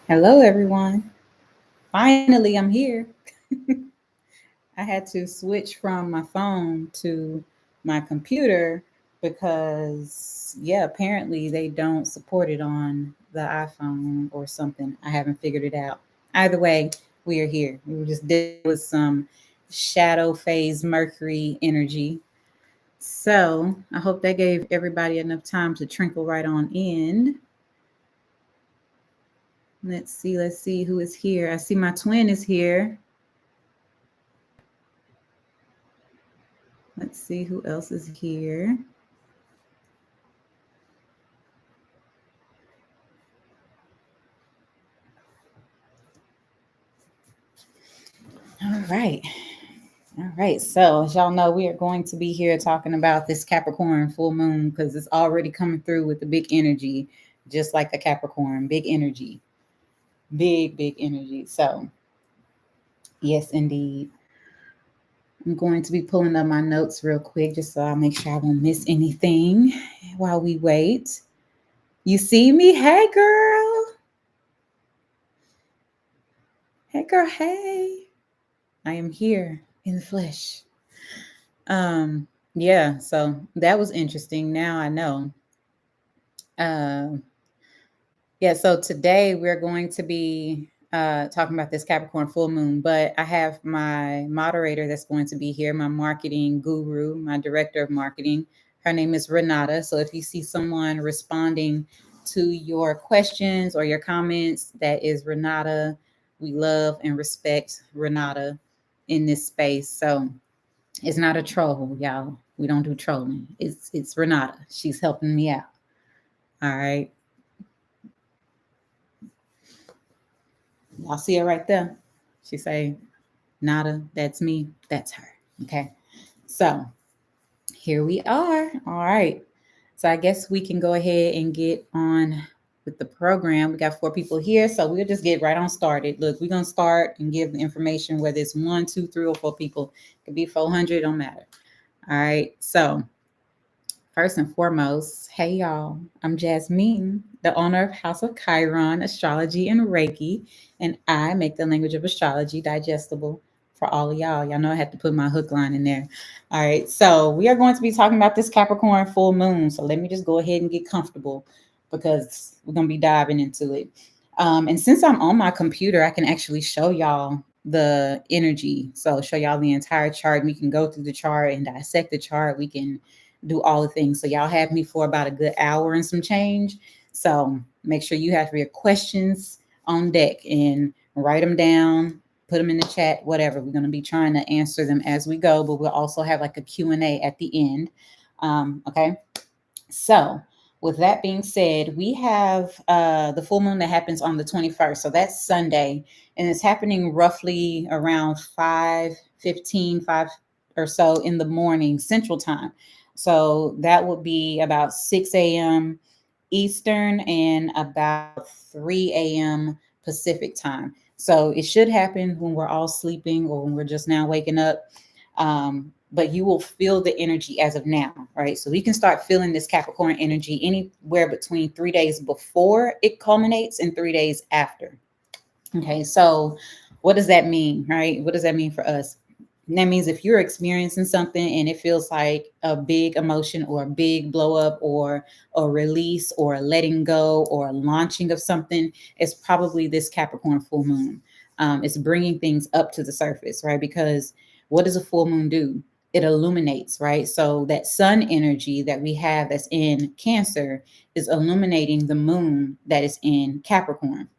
Hello, everyone. Finally, I'm here. I had to switch from my phone to my computer because, yeah, apparently they don't support it on the iPhone or something. I haven't figured it out. Either way, we are here. We were just dealing with some shadow phase Mercury energy. So I hope that gave everybody enough time to trickle right on in. Let's see who is here. I see my twin is here. Let's see who else is here. All right. All right. So, as y'all know, we are going to be here talking about this Capricorn full moon because it's already coming through with the big energy, just like the Capricorn. Big energy. Big energy. So, yes, indeed. I'm going to be pulling up my notes real quick just so I'll make sure I won't miss anything while we wait. You see me? Hey, girl. Hey, girl. Hey. I am here in the flesh. Um, yeah, so that was interesting. Now I know. Um, yeah, so today we're going to be talking about this Capricorn full moon, but I have my moderator that's going to be here, my marketing guru, my director of marketing. Her name is Renata. So if you see someone responding to your questions or your comments, that is Renata. We love and respect Renata in this space. So it's not a troll, y'all. We don't do trolling. It's Renata. She's helping me out. All right. Y'all see her right there. She say, Nada, that's me. That's her. Okay. So here we are. All right. So I guess we can go ahead and get on with the program. We got 4 people here, so we'll just get right on started. Look, we're gonna start and give the information whether it's 1, 2, 3, or 4 people. It could be 400, don't matter. All right. So first and foremost, hey y'all, I'm Jasmeen, the owner of House of Chiron, Astrology and Reiki, and I make the language of astrology digestible for all of y'all. Y'all know I had to put my hook line in there. All right, so we are going to be talking about this Capricorn full moon. So let me just go ahead and get comfortable because we're going to be diving into it. And since I'm on my computer, I can actually show y'all the energy. So show y'all the entire chart. We can go through the chart and dissect the chart. We can do all the things. So y'all have me for about a good hour and some change. So make sure you have your questions on deck and write them down, put them in the chat, whatever. We're going to be trying to answer them as we go, but we'll also have like a Q&A at the end. Okay. So with that being said, we have the full moon that happens on the 21st. So that's Sunday, and it's happening roughly around 5:15, 5 or so in the morning Central Time. So that would be about 6 a.m. Eastern and about 3 a.m. Pacific time. So it should happen when we're all sleeping or when we're just now waking up. But you will feel the energy as of now, right? So we can start feeling this Capricorn energy anywhere between 3 days before it culminates and 3 days after. Okay, so what does that mean, right? What does that mean for us? And that means if you're experiencing something and it feels like a big emotion or a big blow up or a release or a letting go or a launching of something, it's probably this Capricorn full moon. It's bringing things up to the surface, right? Because what does a full moon do? It illuminates, right? So that sun energy that we have that's in Cancer is illuminating the moon that is in Capricorn.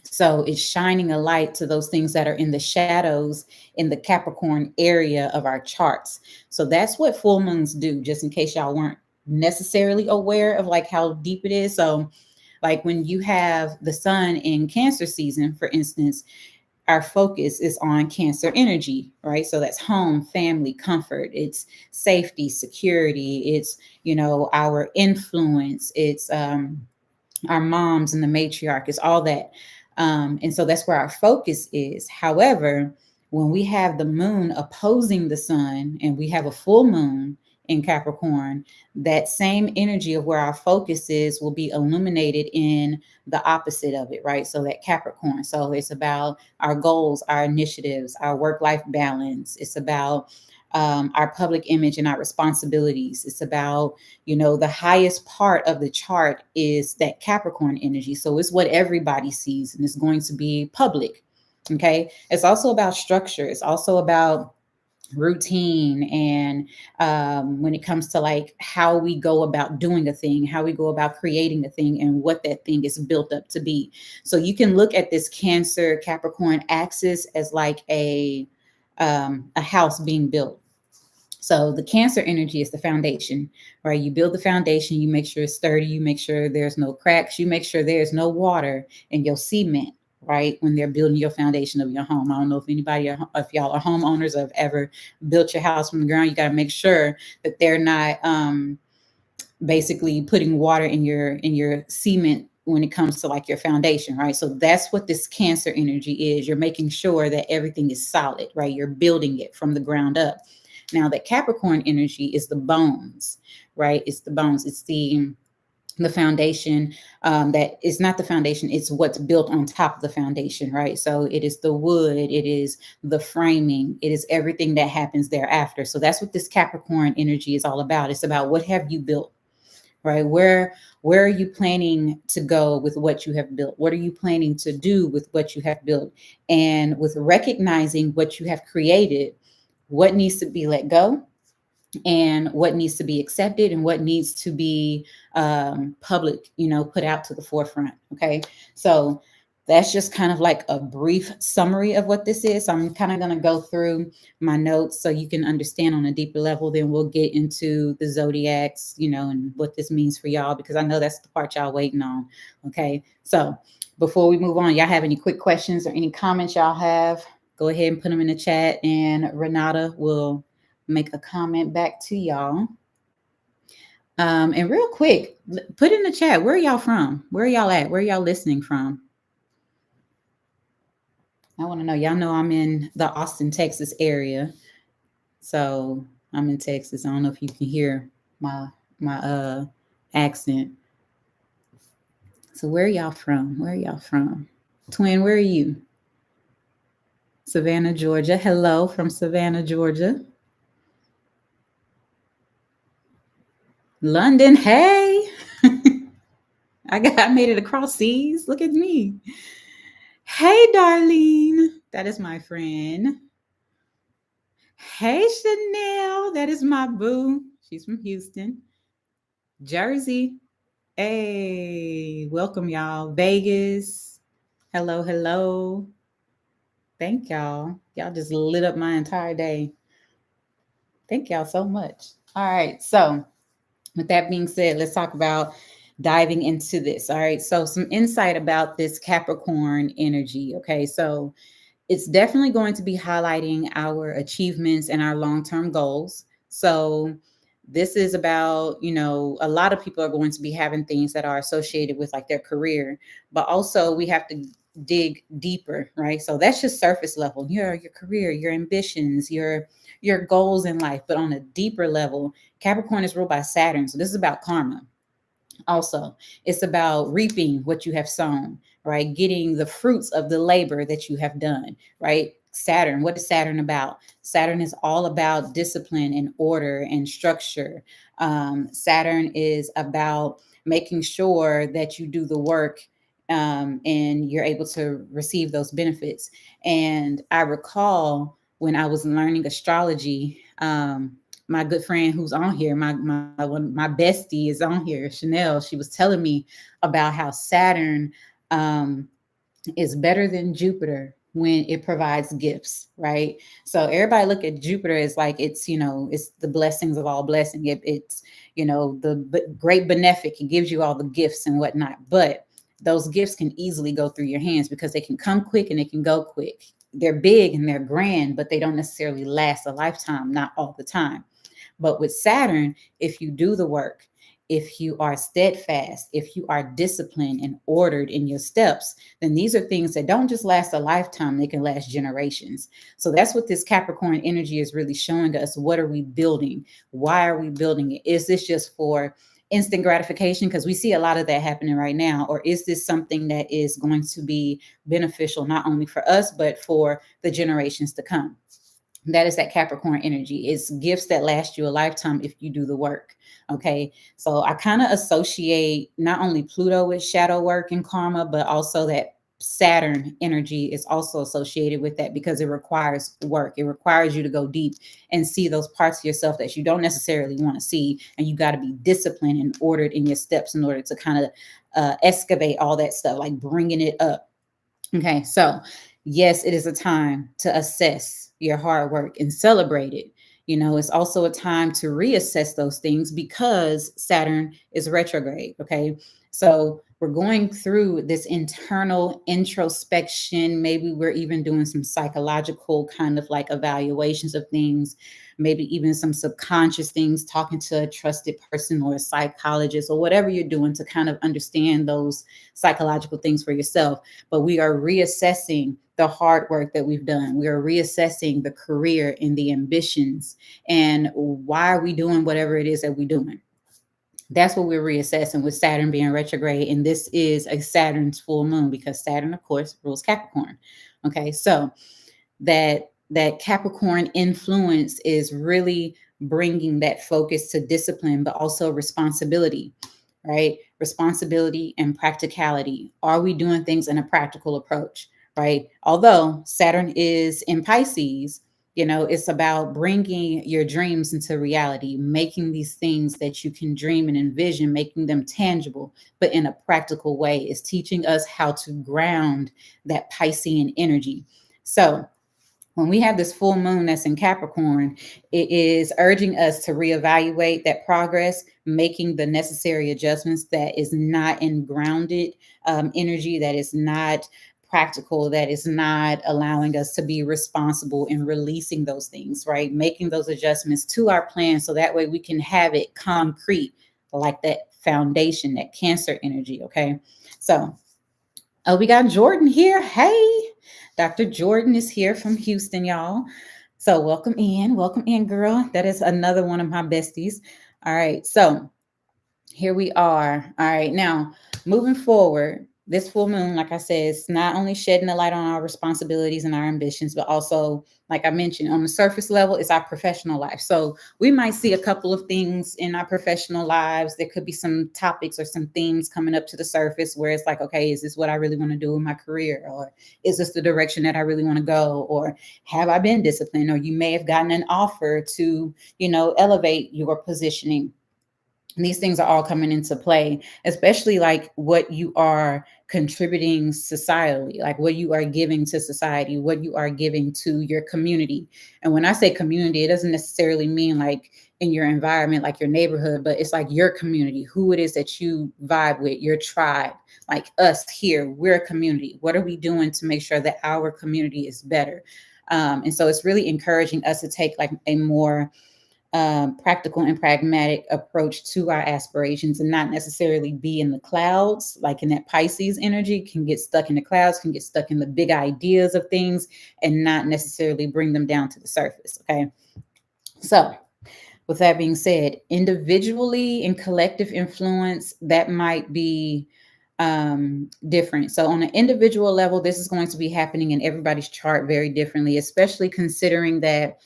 So it's shining a light to those things that are in the shadows in the Capricorn area of our charts. So that's what full moons do, just in case y'all weren't necessarily aware of like how deep it is. So like when you have the sun in Cancer season, for instance, our focus is on Cancer energy, right? So that's home, family, comfort, it's safety, security, it's, our influence, it's our moms and the matriarch, it's all that. And so that's where our focus is. However, when we have the moon opposing the sun and we have a full moon in Capricorn, that same energy of where our focus is will be illuminated in the opposite of it, right? So that Capricorn. So it's about our goals, our initiatives, our work-life balance. It's about our public image and our responsibilities. It's about, the highest part of the chart is that Capricorn energy. So it's what everybody sees and it's going to be public. Okay. It's also about structure. It's also about routine, and when it comes to like how we go about doing a thing, how we go about creating a thing, and what that thing is built up to be. So you can look at this Cancer Capricorn axis as like a house being built. So the Cancer energy is the foundation, right? You build the foundation, you make sure it's sturdy, you make sure there's no cracks, you make sure there's no water in your cement, right? When they're building your foundation of your home. I don't know if if y'all are homeowners or have ever built your house from the ground. You got to make sure that they're not basically putting water in your cement when it comes to like your foundation, right? So that's what this Cancer energy is. You're making sure that everything is solid, right? You're building it from the ground up. Now, that Capricorn energy is the bones, right? It's the bones. It's the foundation, that is not the foundation. It's what's built on top of the foundation, right? So it is the wood. It is the framing. It is everything that happens thereafter. So that's what this Capricorn energy is all about. It's about what have you built, right? Where are you planning to go with what you have built? What are you planning to do with what you have built? And with recognizing what you have created, what needs to be let go and what needs to be accepted and what needs to be public, put out to the forefront. Okay. So that's just kind of like a brief summary of what this is. So I'm kind of going to go through my notes so you can understand on a deeper level. Then we'll get into the zodiacs, and what this means for y'all, because I know that's the part y'all waiting on. Okay. So before we move on, y'all have any quick questions or any comments y'all have? Go ahead and put them in the chat, and Renata will make a comment back to y'all. And real quick, put in the chat, where are y'all from? Where are y'all at? Where are y'all listening from? I want to know. Y'all know I'm in the Austin, Texas area. So I'm in Texas. I don't know if you can hear my accent. So where are y'all from? Where are y'all from? Twin, where are you? Savannah, Georgia. Hello from Savannah, Georgia. London, hey. I made it across seas. Look at me. Hey, Darlene. That is my friend. Hey, Chanel. That is my boo. She's from Houston. Jersey. Hey, welcome, y'all. Vegas. Hello, hello. Thank y'all. Y'all just lit up my entire day. Thank y'all so much. All right. So, with that being said, let's talk about diving into this. All right. So, some insight about this Capricorn energy. Okay. So, it's definitely going to be highlighting our achievements and our long-term goals. So, this is about, a lot of people are going to be having things that are associated with like their career, but also we have to dig deeper, right? So that's just surface level, your career, your ambitions, your goals in life. But on a deeper level, Capricorn is ruled by Saturn. So this is about karma. Also, it's about reaping what you have sown, right? Getting the fruits of the labor that you have done, right? Saturn, what is Saturn about? Saturn is all about discipline and order and structure. Saturn is about making sure that you do the work, and you're able to receive those benefits. And I recall when I was learning astrology, my good friend who's on here, my bestie is on here, Chanel. She was telling me about how Saturn is better than Jupiter when it provides gifts, right? So everybody look at Jupiter as like it's it's the blessings of all blessing. It's the great benefic. It gives you all the gifts and whatnot, but those gifts can easily go through your hands because they can come quick and they can go quick. They're big and they're grand, but they don't necessarily last a lifetime, not all the time. But with Saturn, if you do the work if you are steadfast, if you are disciplined and ordered in your steps, then these are things that don't just last a lifetime, they can last generations. So that's what this Capricorn energy is really showing us. What are we building? Why are we building it? Is this just for instant gratification? Because we see a lot of that happening right now. Or is this something that is going to be beneficial, not only for us, but for the generations to come? That is that Capricorn energy. It's gifts that last you a lifetime if you do the work. Okay. So I kind of associate not only Pluto with shadow work and karma, but also that Saturn energy is also associated with that because it requires work. It requires you to go deep and see those parts of yourself that you don't necessarily want to see. And you got to be disciplined and ordered in your steps in order to kind of excavate all that stuff, like bringing it up. Okay. So yes, it is a time to assess your hard work and celebrate it. You know, it's also a time to reassess those things because Saturn is retrograde. Okay. So we're going through this internal introspection. Maybe we're even doing some psychological kind of like evaluations of things, maybe even some subconscious things, talking to a trusted person or a psychologist or whatever you're doing to kind of understand those psychological things for yourself. But we are reassessing the hard work that we've done. We are reassessing the career and the ambitions and why are we doing whatever it is that we're doing. That's what we're reassessing with Saturn being retrograde. And this is a Saturn's full moon because Saturn, of course, rules Capricorn. Okay, so that Capricorn influence is really bringing that focus to discipline, but also responsibility, right? Responsibility and practicality. Are we doing things in a practical approach, right? Although Saturn is in Pisces, you know, it's about bringing your dreams into reality, making these things that you can dream and envision, making them tangible, but in a practical way. It's teaching us how to ground that Piscean energy. So when we have this full moon that's in Capricorn, it is urging us to reevaluate that progress, making the necessary adjustments that is not in grounded energy, that is not practical, that is not allowing us to be responsible in releasing those things, right? Making those adjustments to our plan so that way we can have it concrete, like that foundation, that Cancer energy, okay? So, oh, we got Jordan here. Hey, Dr. Jordan is here from Houston, y'all. So welcome in, girl. That is another one of my besties. All right, so here we are. All right, now moving forward, this full moon, like I said, is not only shedding a light on our responsibilities and our ambitions, but also, like I mentioned, on the surface level, it's our professional life. So we might see a couple of things in our professional lives. There could be some topics or some themes coming up to the surface where it's like, okay, is this what I really want to do in my career? Or is this the direction that I really want to go? Or have I been disciplined? Or you may have gotten an offer to, you know, elevate your positioning. These things are all coming into play, especially like what you are contributing societally, like what you are giving to society, what you are giving to your community. And when I say community, it doesn't necessarily mean like in your environment, like your neighborhood, but it's like your community, who it is that you vibe with, your tribe, like us here, we're a community. What are we doing to make sure that our community is better? And so it's really encouraging us to take like a more practical and pragmatic approach to our aspirations and not necessarily be in the clouds, like in that Pisces energy, can get stuck in the clouds, can get stuck in the big ideas of things and not necessarily bring them down to the surface. Okay. So with that being said, individually and collective influence, that might be different. So on an individual level, this is going to be happening in everybody's chart very differently, especially considering that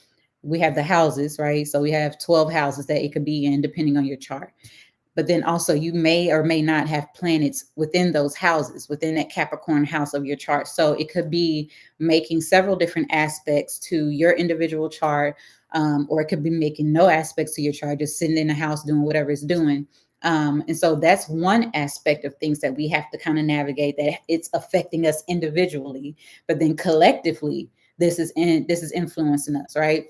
we have the houses, right? So we have 12 houses that it could be in depending on your chart. But then also you may or may not have planets within those houses, within that Capricorn house of your chart. So it could be making several different aspects to your individual chart, or it could be making no aspects to your chart, just sitting in the house doing whatever it's doing. And so that's one aspect of things that we have to kind of navigate, that it's affecting us individually, but then collectively, this is influencing us, right?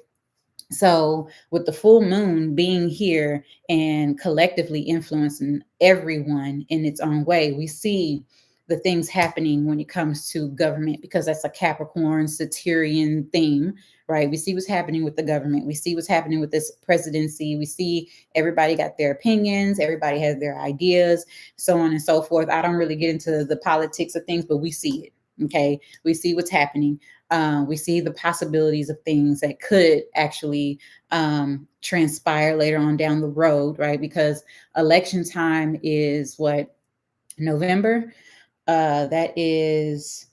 So with the full moon being here and collectively influencing everyone in its own way, we see the things happening when it comes to government, because that's a Capricorn Sagittarian theme, right? We see what's happening with the government. We see what's happening with this presidency. We see everybody got their opinions. Everybody has their ideas, so on and so forth. I don't really get into the politics of things, but we see it. Okay. We see what's happening. We see the possibilities of things that could actually transpire later on down the road, right? Because election time is what, November? That is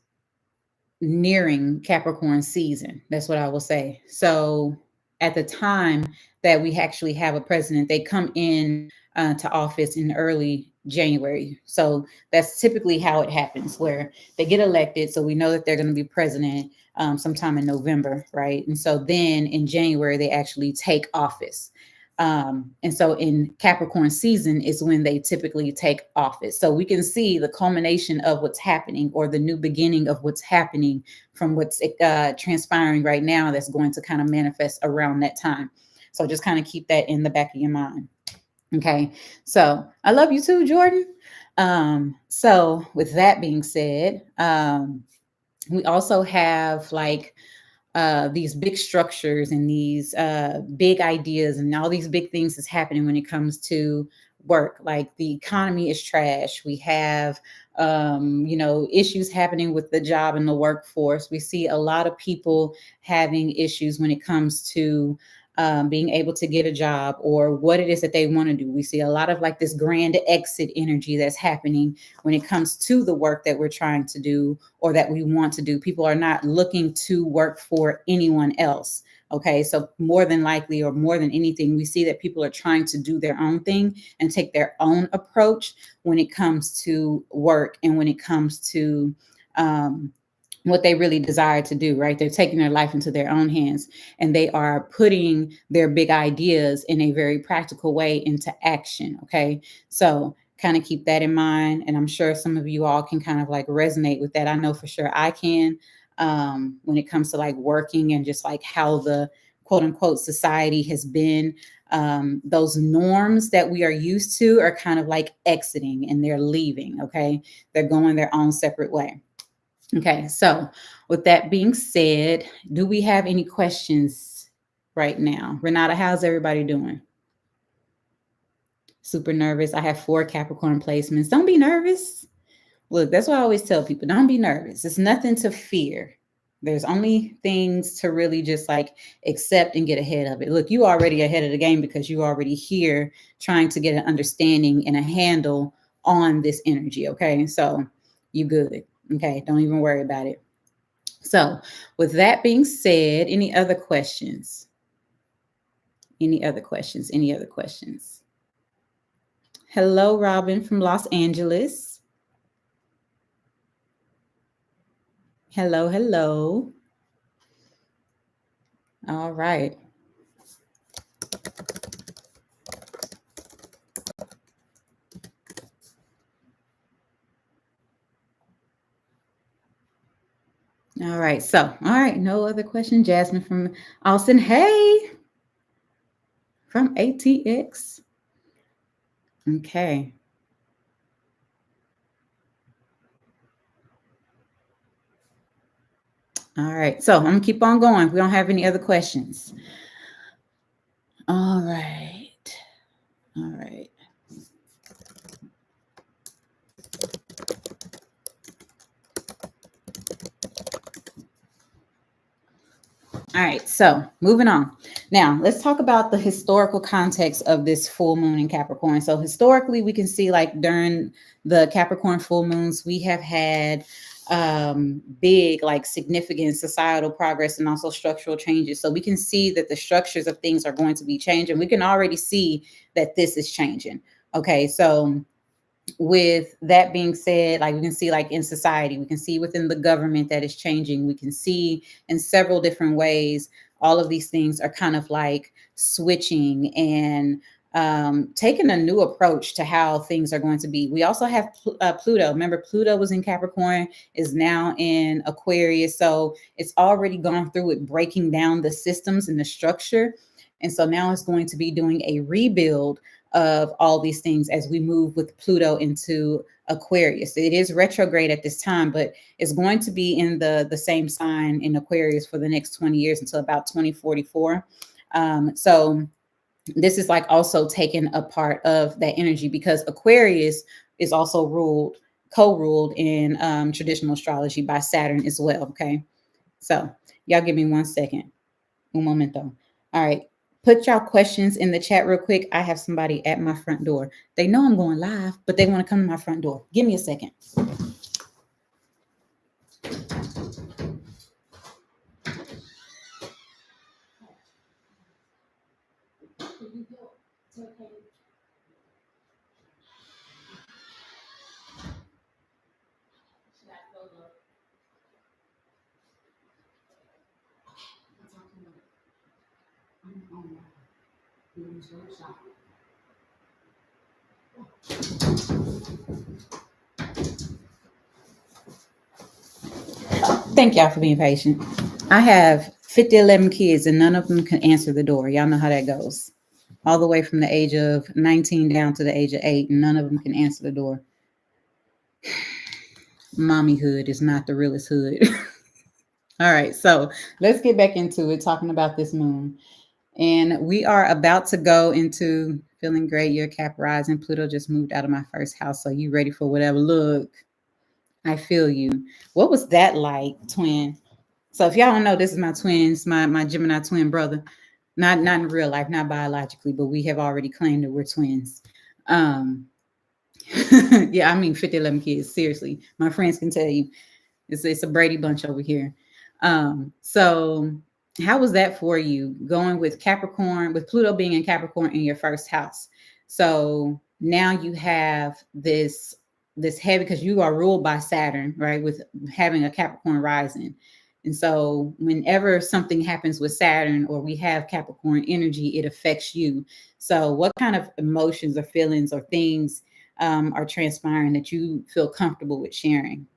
nearing Capricorn season. That's what I will say. So at the time that we actually have a president, they come in to office in early January. So that's typically how it happens, where they get elected. So we know that they're going to be president sometime in November, right? And so then in January, they actually take office. And so in Capricorn season is when they typically take office. So we can see the culmination of what's happening, or the new beginning of what's happening from what's transpiring right now, that's going to kind of manifest around that time. So just kind of keep that in the back of your mind. Okay. So I love you too, Jordan. So with that being said, we also have like these big structures and these big ideas and all these big things that's happening when it comes to work. Like the economy is trash. We have, issues happening with the job and the workforce. We see a lot of people having issues when it comes to being able to get a job or what it is that they want to do. We see a lot of like this grand exit energy that's happening when it comes to the work that we're trying to do or that we want to do. People are not looking to work for anyone else. Okay, so more than likely, or more than anything, we see that people are trying to do their own thing and take their own approach when it comes to work and when it comes to what they really desire to do, right? They're taking their life into their own hands, and they are putting their big ideas in a very practical way into action. Okay. So kind of keep that in mind. And I'm sure some of you all can kind of like resonate with that. I know for sure I can, when it comes to like working and just like how the quote unquote society has been, those norms that we are used to are kind of like exiting and they're leaving. Okay. They're going their own separate way. Okay, so with that being said, do we have any questions right now? Renata, how's everybody doing? Super nervous. I have 4 Capricorn placements. Don't be nervous. Look, that's what I always tell people. Don't be nervous. It's nothing to fear. There's only things to really just like accept and get ahead of it. Look, you already ahead of the game because you already here trying to get an understanding and a handle on this energy. Okay, so you good. Okay, don't even worry about it. So with that being said, any other questions? Any other questions? Any other questions? Hello, Robin from Los Angeles. Hello, hello. All right. All right. So, all right. No other question. Jasmine from Austin. Hey, from ATX. Okay. All right. So I'm going to keep on going. We don't have any other questions. All right. All right. All right, so moving on. Now, let's talk about the historical context of this full moon in Capricorn. So historically, we can see like during the Capricorn full moons, we have had big, like significant societal progress and also structural changes. So we can see that the structures of things are going to be changing. We can already see that this is changing. Okay, so with that being said, like we can see like in society, we can see within the government that is changing. We can see in several different ways, all of these things are kind of like switching and taking a new approach to how things are going to be. We also have Pluto. Remember, Pluto was in Capricorn, is now in Aquarius. So it's already gone through it, breaking down the systems and the structure. And so now it's going to be doing a rebuild of all these things as we move with Pluto into Aquarius. It is retrograde at this time, but it's going to be in the same sign in Aquarius for the next 20 years until about 2044. So this is like also taking a part of that energy, because Aquarius is also co-ruled in traditional astrology by Saturn as well. Okay. So y'all give me 1 second. Un momento. All right. Put y'all questions in the chat real quick. I have somebody at my front door. They know I'm going live, but they want to come to my front door. Give me a second. Thank y'all for being patient. I have 11 kids and none of them can answer the door. Y'all know how that goes. All the way from the age of 19 down to the age of 8, and none of them can answer the door. Mommyhood is not the realest hood. All right, so let's get back into it, talking about this moon. And we are about to go into feeling great. Your Cap rising. Pluto just moved out of my first house, so you ready for whatever? Look, I feel you. What was that like, twin? So if y'all don't know, this is my twins, my Gemini twin brother. Not in real life, not biologically, but we have already claimed that we're twins. Yeah, I mean 11 kids. Seriously, my friends can tell you, it's a Brady bunch over here. So how was that for you, going with Capricorn, with Pluto being in Capricorn in your first house? So now you have this heavy, because you are ruled by Saturn, right? With having a Capricorn rising. And so whenever something happens with Saturn or we have Capricorn energy, it affects you. So what kind of emotions or feelings or things are transpiring that you feel comfortable with sharing?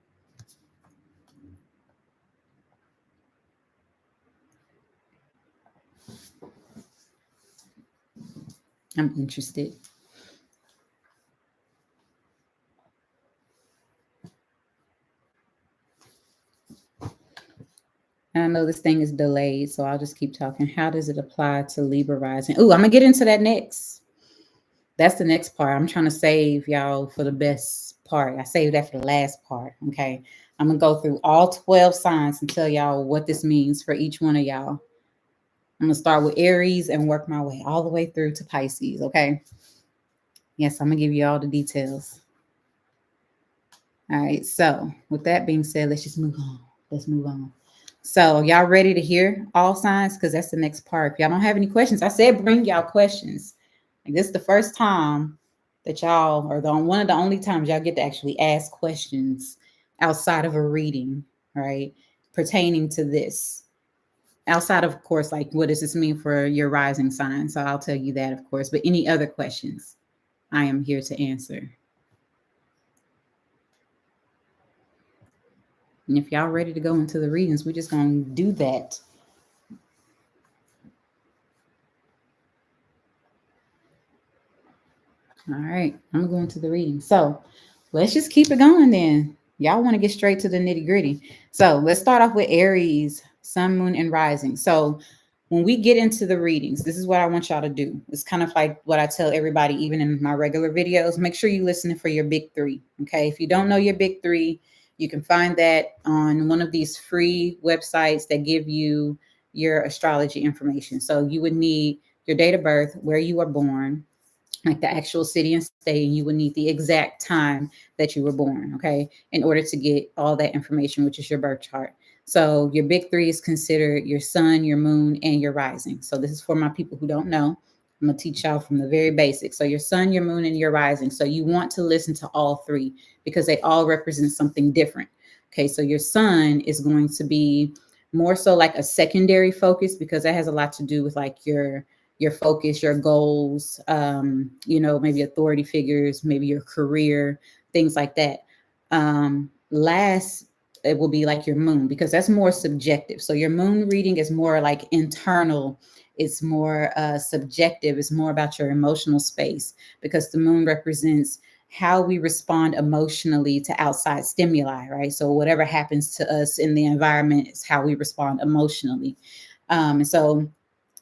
I'm interested. And I know this thing is delayed, so I'll just keep talking. How does it apply to Libra rising? Oh, I'm going to get into that next. That's the next part. I'm trying to save y'all for the best part. I saved that for the last part. Okay. I'm going to go through all 12 signs and tell y'all what this means for each one of y'all. I'm going to start with Aries and work my way all the way through to Pisces. Okay. Yes, I'm going to give you all the details. All right. So with that being said, let's just move on. Let's move on. So y'all ready to hear all signs? Because that's the next part. If y'all don't have any questions, I said bring y'all questions. Like, this is the first time that y'all, or one of the only times y'all get to actually ask questions outside of a reading, right? Pertaining to this. Outside of course, like, what does this mean for your rising sign? So I'll tell you that, of course. But any other questions, I am here to answer. And if y'all ready to go into the readings, we're just going to do that. All right, I'm going to the reading. So let's just keep it going then. Y'all want to get straight to the nitty gritty. So let's start off with Aries, sun, moon, and rising. So when we get into the readings, this is what I want y'all to do. It's kind of like what I tell everybody, even in my regular videos. Make sure you listen for your big three. Okay. If you don't know your big three, you can find that on one of these free websites that give you your astrology information. So you would need your date of birth, where you were born, like the actual city and state, and you would need the exact time that you were born, okay, in order to get all that information, which is your birth chart. So your big three is considered your sun, your moon, and your rising. So this is for my people who don't know. I'm going to teach y'all from the very basics. So your sun, your moon, and your rising. So you want to listen to all three because they all represent something different. Okay, so your sun is going to be more so like a secondary focus, because that has a lot to do with like your focus, your goals, maybe authority figures, maybe your career, things like that. Last, it will be like your moon, because that's more subjective. So your moon reading is more like internal. It's more subjective. It's more about your emotional space, because the moon represents how we respond emotionally to outside stimuli, right? So whatever happens to us in the environment is how we respond emotionally. And so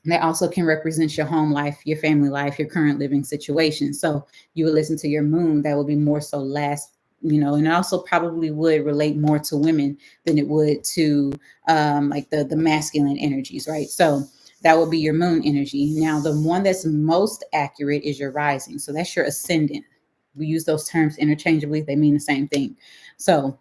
that also can represent your home life, your family life, your current living situation. So you would listen to your moon, that would be more so last, and it also probably would relate more to women than it would to like the masculine energies, right? So that would be your moon energy. Now, the one that's most accurate is your rising. So that's your ascendant. We use those terms interchangeably, they mean the same thing. So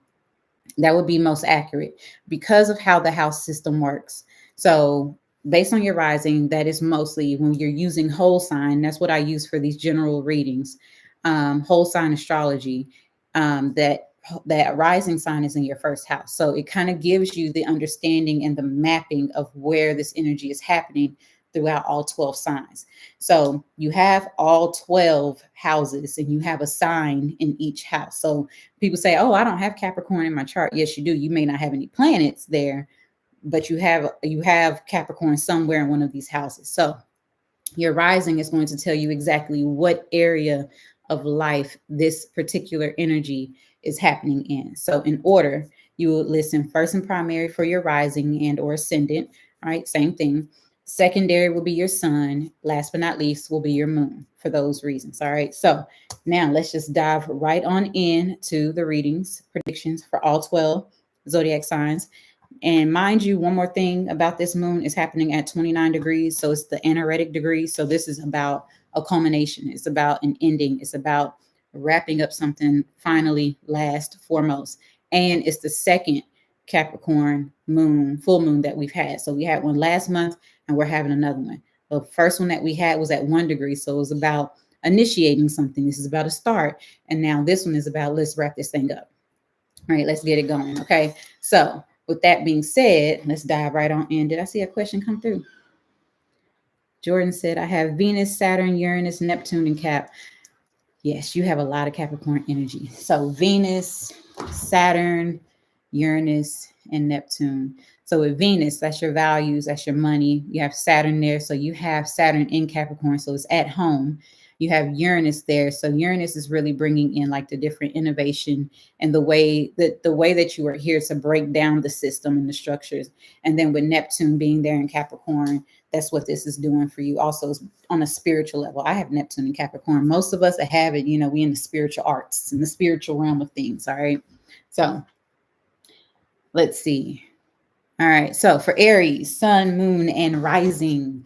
that would be most accurate because of how the house system works. So based on your rising, that is mostly when you're using whole sign. That's what I use for these general readings. Whole sign astrology, that rising sign is in your first house. So it kind of gives you the understanding and the mapping of where this energy is happening throughout all 12 signs. So you have all 12 houses and you have a sign in each house. So people say, oh, I don't have Capricorn in my chart. Yes, you do. You may not have any planets there, but you have Capricorn somewhere in one of these houses. So your rising is going to tell you exactly what area of life this particular energy is happening in. So in order, you will listen first and primary for your rising and or ascendant, right? Same thing. Secondary will be your sun. Last but not least will be your moon for those reasons. All right. So now let's just dive right on in to the readings, predictions for all 12 zodiac signs. And mind you, one more thing about this moon is happening at 29 degrees. So it's the anaretic degree. So this is about a culmination. It's about an ending. It's about wrapping up something finally, last, foremost. And it's the second Capricorn moon, full moon that we've had. So we had one last month and we're having another one. The first one that we had was at 1 degree. So it was about initiating something. This is about a start. And now this one is about, let's wrap this thing up. All right, let's get it going. Okay. So with that being said, let's dive right on in. Did I see a question come through? Jordan said, I have Venus, Saturn, Uranus, Neptune, and Cap. Yes, you have a lot of Capricorn energy. So Venus, Saturn, Uranus, and Neptune. So with Venus, that's your values, that's your money. You have Saturn there. So you have Saturn in Capricorn. So it's at home. You have Uranus there. So Uranus is really bringing in like the different innovation and the way that you are here to break down the system and the structures. And then with Neptune being there in Capricorn, that's what this is doing for you. Also on a spiritual level. I have Neptune in Capricorn. Most of us that have it, we in the spiritual arts, in the spiritual realm of things. All right. So let's see. All right. So for Aries, sun, moon, and rising.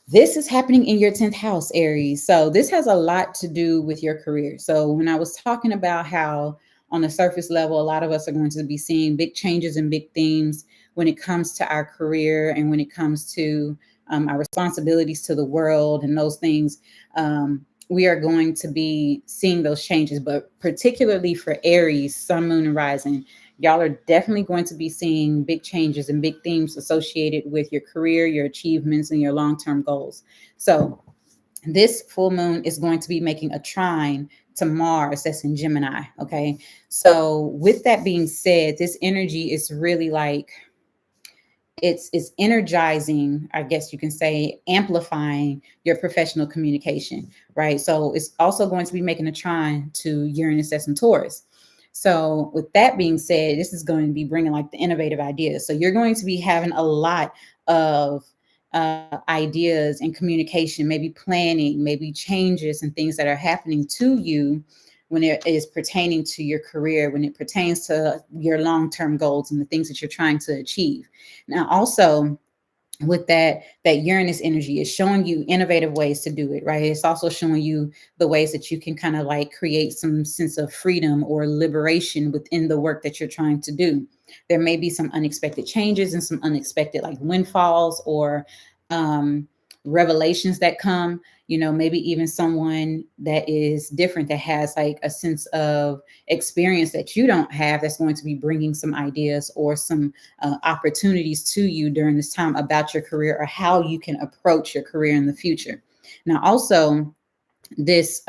This is happening in your 10th house, Aries. So this has a lot to do with your career. So when I was talking about how on the surface level, a lot of us are going to be seeing big changes and big themes when it comes to our career and when it comes to our responsibilities to the world and those things, we are going to be seeing those changes. But particularly for Aries, sun, moon, and rising, y'all are definitely going to be seeing big changes and big themes associated with your career, your achievements, and your long-term goals. So this full moon is going to be making a trine to Mars that's in Gemini. Okay. So with that being said, this energy is really like, it's energizing, I guess you can say, amplifying your professional communication, right? So it's also going to be making a trine to Uranus that's in Taurus. So with that being said, this is going to be bringing like the innovative ideas. So you're going to be having a lot of ideas and communication, maybe planning, maybe changes and things that are happening to you when it is pertaining to your career, when it pertains to your long-term goals and the things that you're trying to achieve. Now, also with that Uranus energy is showing you innovative ways to do it, right? It's also showing you the ways that you can kind of like create some sense of freedom or liberation within the work that you're trying to do. There may be some unexpected changes and some unexpected like windfalls or revelations that come, maybe even someone that is different that has like a sense of experience that you don't have that's going to be bringing some ideas or some opportunities to you during this time about your career or how you can approach your career in the future. Now, also this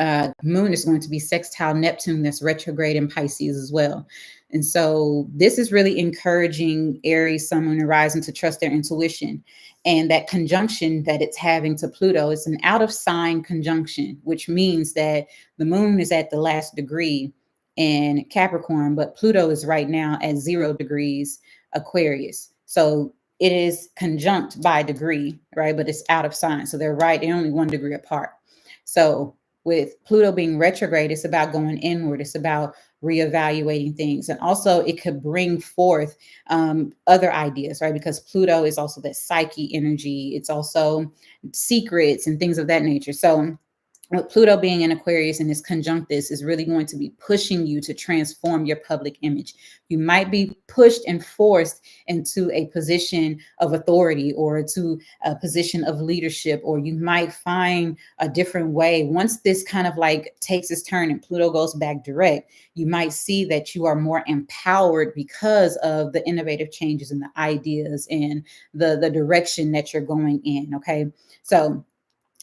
moon is going to be sextile Neptune that's retrograde in Pisces as well. And so this is really encouraging Aries, Sun, Moon, and Rising to trust their intuition. And that conjunction that it's having to Pluto is an out of sign conjunction, which means that the moon is at the last degree in Capricorn, but Pluto is right now at 0 degrees Aquarius. So it is conjunct by degree, right? But it's out of sign. So they're only 1 degree apart. So with Pluto being retrograde, it's about going inward. It's about reevaluating things. And also it could bring forth other ideas, right? Because Pluto is also that psyche energy. It's also secrets and things of that nature. So with Pluto being in Aquarius and this conjunctus is really going to be pushing you to transform your public image. You might be pushed and forced into a position of authority or to a position of leadership, or you might find a different way. Once this kind of like takes its turn and Pluto goes back direct, you might see that you are more empowered because of the innovative changes and the ideas and the direction that you're going in. Okay. So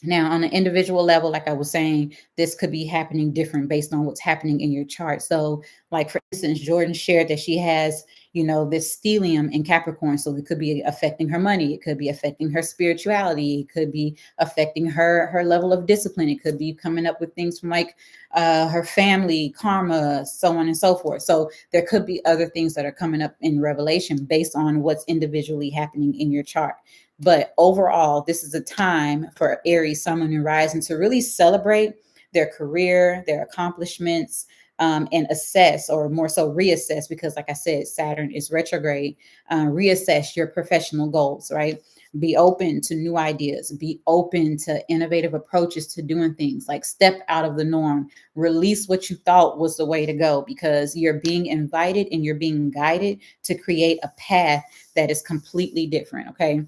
now, on an individual level, like I was saying, this could be happening different based on what's happening in your chart. So, like for instance, Jordan shared that she has, this stellium in Capricorn. So it could be affecting her money. It could be affecting her spirituality. It could be affecting her level of discipline. It could be coming up with things from like her family, karma, so on and so forth. So there could be other things that are coming up in Revelation based on what's individually happening in your chart. But overall, this is a time for Aries, Sun, Moon, and Rising to really celebrate their career, their accomplishments, and assess, or more so reassess, because like I said, Saturn is retrograde. Reassess your professional goals, right? Be open to new ideas. Be open to innovative approaches to doing things. Like step out of the norm. Release what you thought was the way to go, because you're being invited and you're being guided to create a path that is completely different, okay?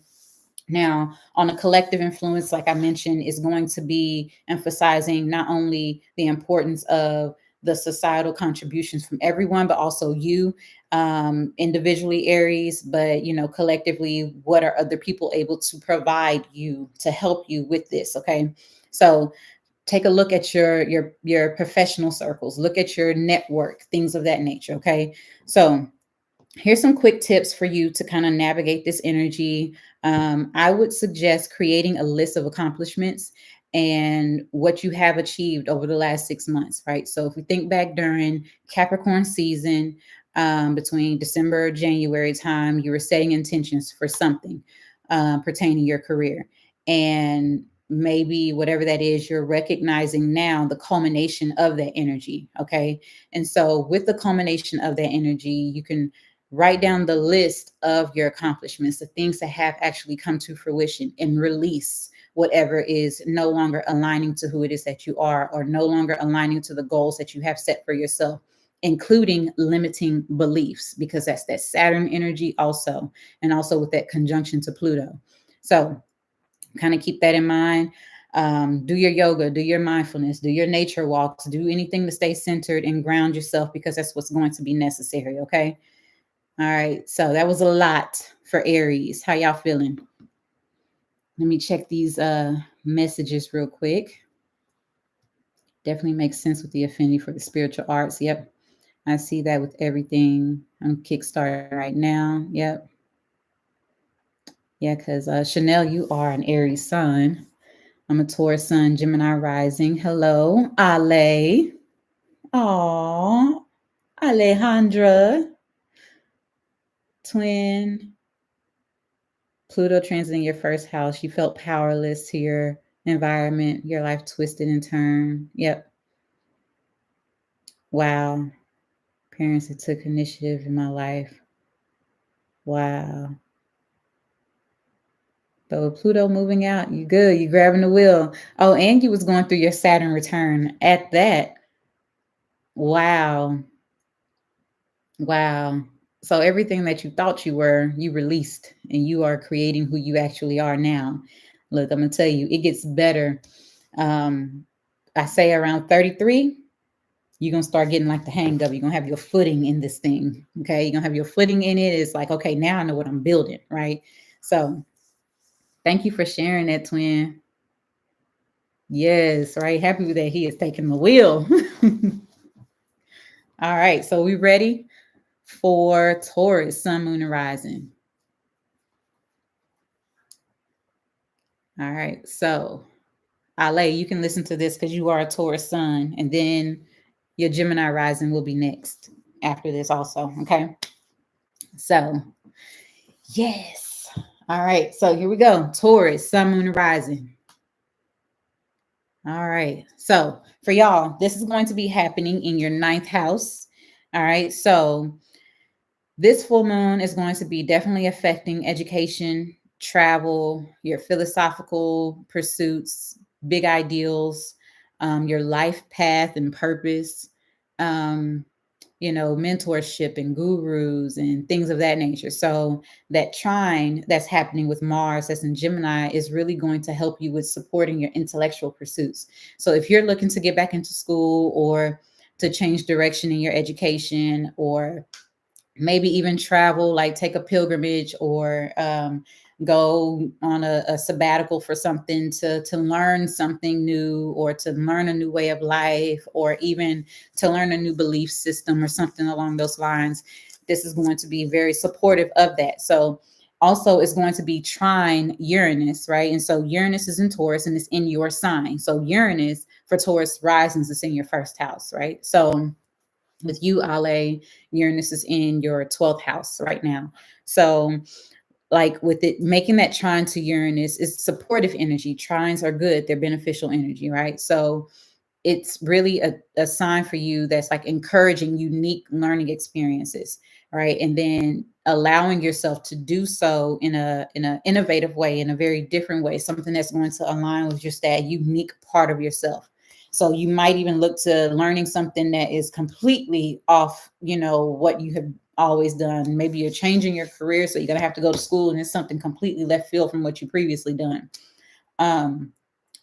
Now, on a collective influence, like I mentioned, is going to be emphasizing not only the importance of the societal contributions from everyone, but also you individually, Aries, but collectively, what are other people able to provide you to help you with this? Okay, so take a look at your professional circles, look at your network, things of that nature. Okay, so here's some quick tips for you to kind of navigate this energy. I would suggest creating a list of accomplishments and what you have achieved over the last 6 months, right? So if we think back during Capricorn season, between December, January time, you were setting intentions for something pertaining to your career. And maybe whatever that is, you're recognizing now the culmination of that energy. Okay. And so with the culmination of that energy, you can write down the list of your accomplishments, the things that have actually come to fruition, and release whatever is no longer aligning to who it is that you are, or no longer aligning to the goals that you have set for yourself, including limiting beliefs, because that's that Saturn energy also, and also with that conjunction to Pluto. So kind of keep that in mind. Do your yoga, do your mindfulness, do your nature walks, do anything to stay centered and ground yourself, because that's what's going to be necessary. Okay. All right. So that was a lot for Aries. How y'all feeling? Let me check these messages real quick. Definitely makes sense with the affinity for the spiritual arts. Yep. I see that with everything. I'm kickstarting right now. Yep. Yeah, because Chanel, you are an Aries sun. I'm a Taurus sun, Gemini rising. Hello, Ale. Aw, Alejandra. Twin. Pluto transiting your first house. You felt powerless to your environment, your life twisted and turned. Yep. Wow. Parents that took initiative in my life. Wow. But with Pluto moving out, you good. You grabbing the wheel. Oh, and you was going through your Saturn return at that. Wow. Wow. So everything that you thought you were, you released, and you are creating who you actually are now. Look, I'm gonna tell you, it gets better. I say around 33, you're gonna start getting like the hang of it. You're gonna have your footing in this thing. Okay. You're gonna have your footing in it. It's like, okay, now I know what I'm building, right? So thank you for sharing that, twin. Yes, right. Happy that he is taking the wheel. All right. So we ready for Taurus, Sun, Moon, and Rising. All right. So Ale, you can listen to this because you are a Taurus Sun, and then your Gemini Rising will be next after this also. Okay. So yes. All right. So here we go. Taurus, Sun, Moon, and Rising. All right. So for y'all, this is going to be happening in your ninth house. All right. So this full moon is going to be definitely affecting education, travel, your philosophical pursuits, big ideals, your life path and purpose. Um, mentorship and gurus and things of that nature. So that trine that's happening with Mars, that's in Gemini, is really going to help you with supporting your intellectual pursuits. So if you're looking to get back into school or to change direction in your education, or maybe even travel, like take a pilgrimage, or go on a sabbatical for something, to learn something new, or to learn a new way of life, or even to learn a new belief system or something along those lines. This is going to be very supportive of that. So also it's going to be trine Uranus, right? And so Uranus is in Taurus and it's in your sign. So Uranus for Taurus risings is in your first house, right? So with you, Ale, Uranus is in your 12th house right now. So, like with it making that trine to Uranus is supportive energy. Trines are good, they're beneficial energy, right? So, it's really a sign for you that's like encouraging unique learning experiences, right? And then allowing yourself to do so in a innovative way, in a very different way, something that's going to align with just that unique part of yourself. So you might even look to learning something that is completely off, what you have always done. Maybe you're changing your career, so you're gonna have to go to school, and it's something completely left field from what you previously done. Um,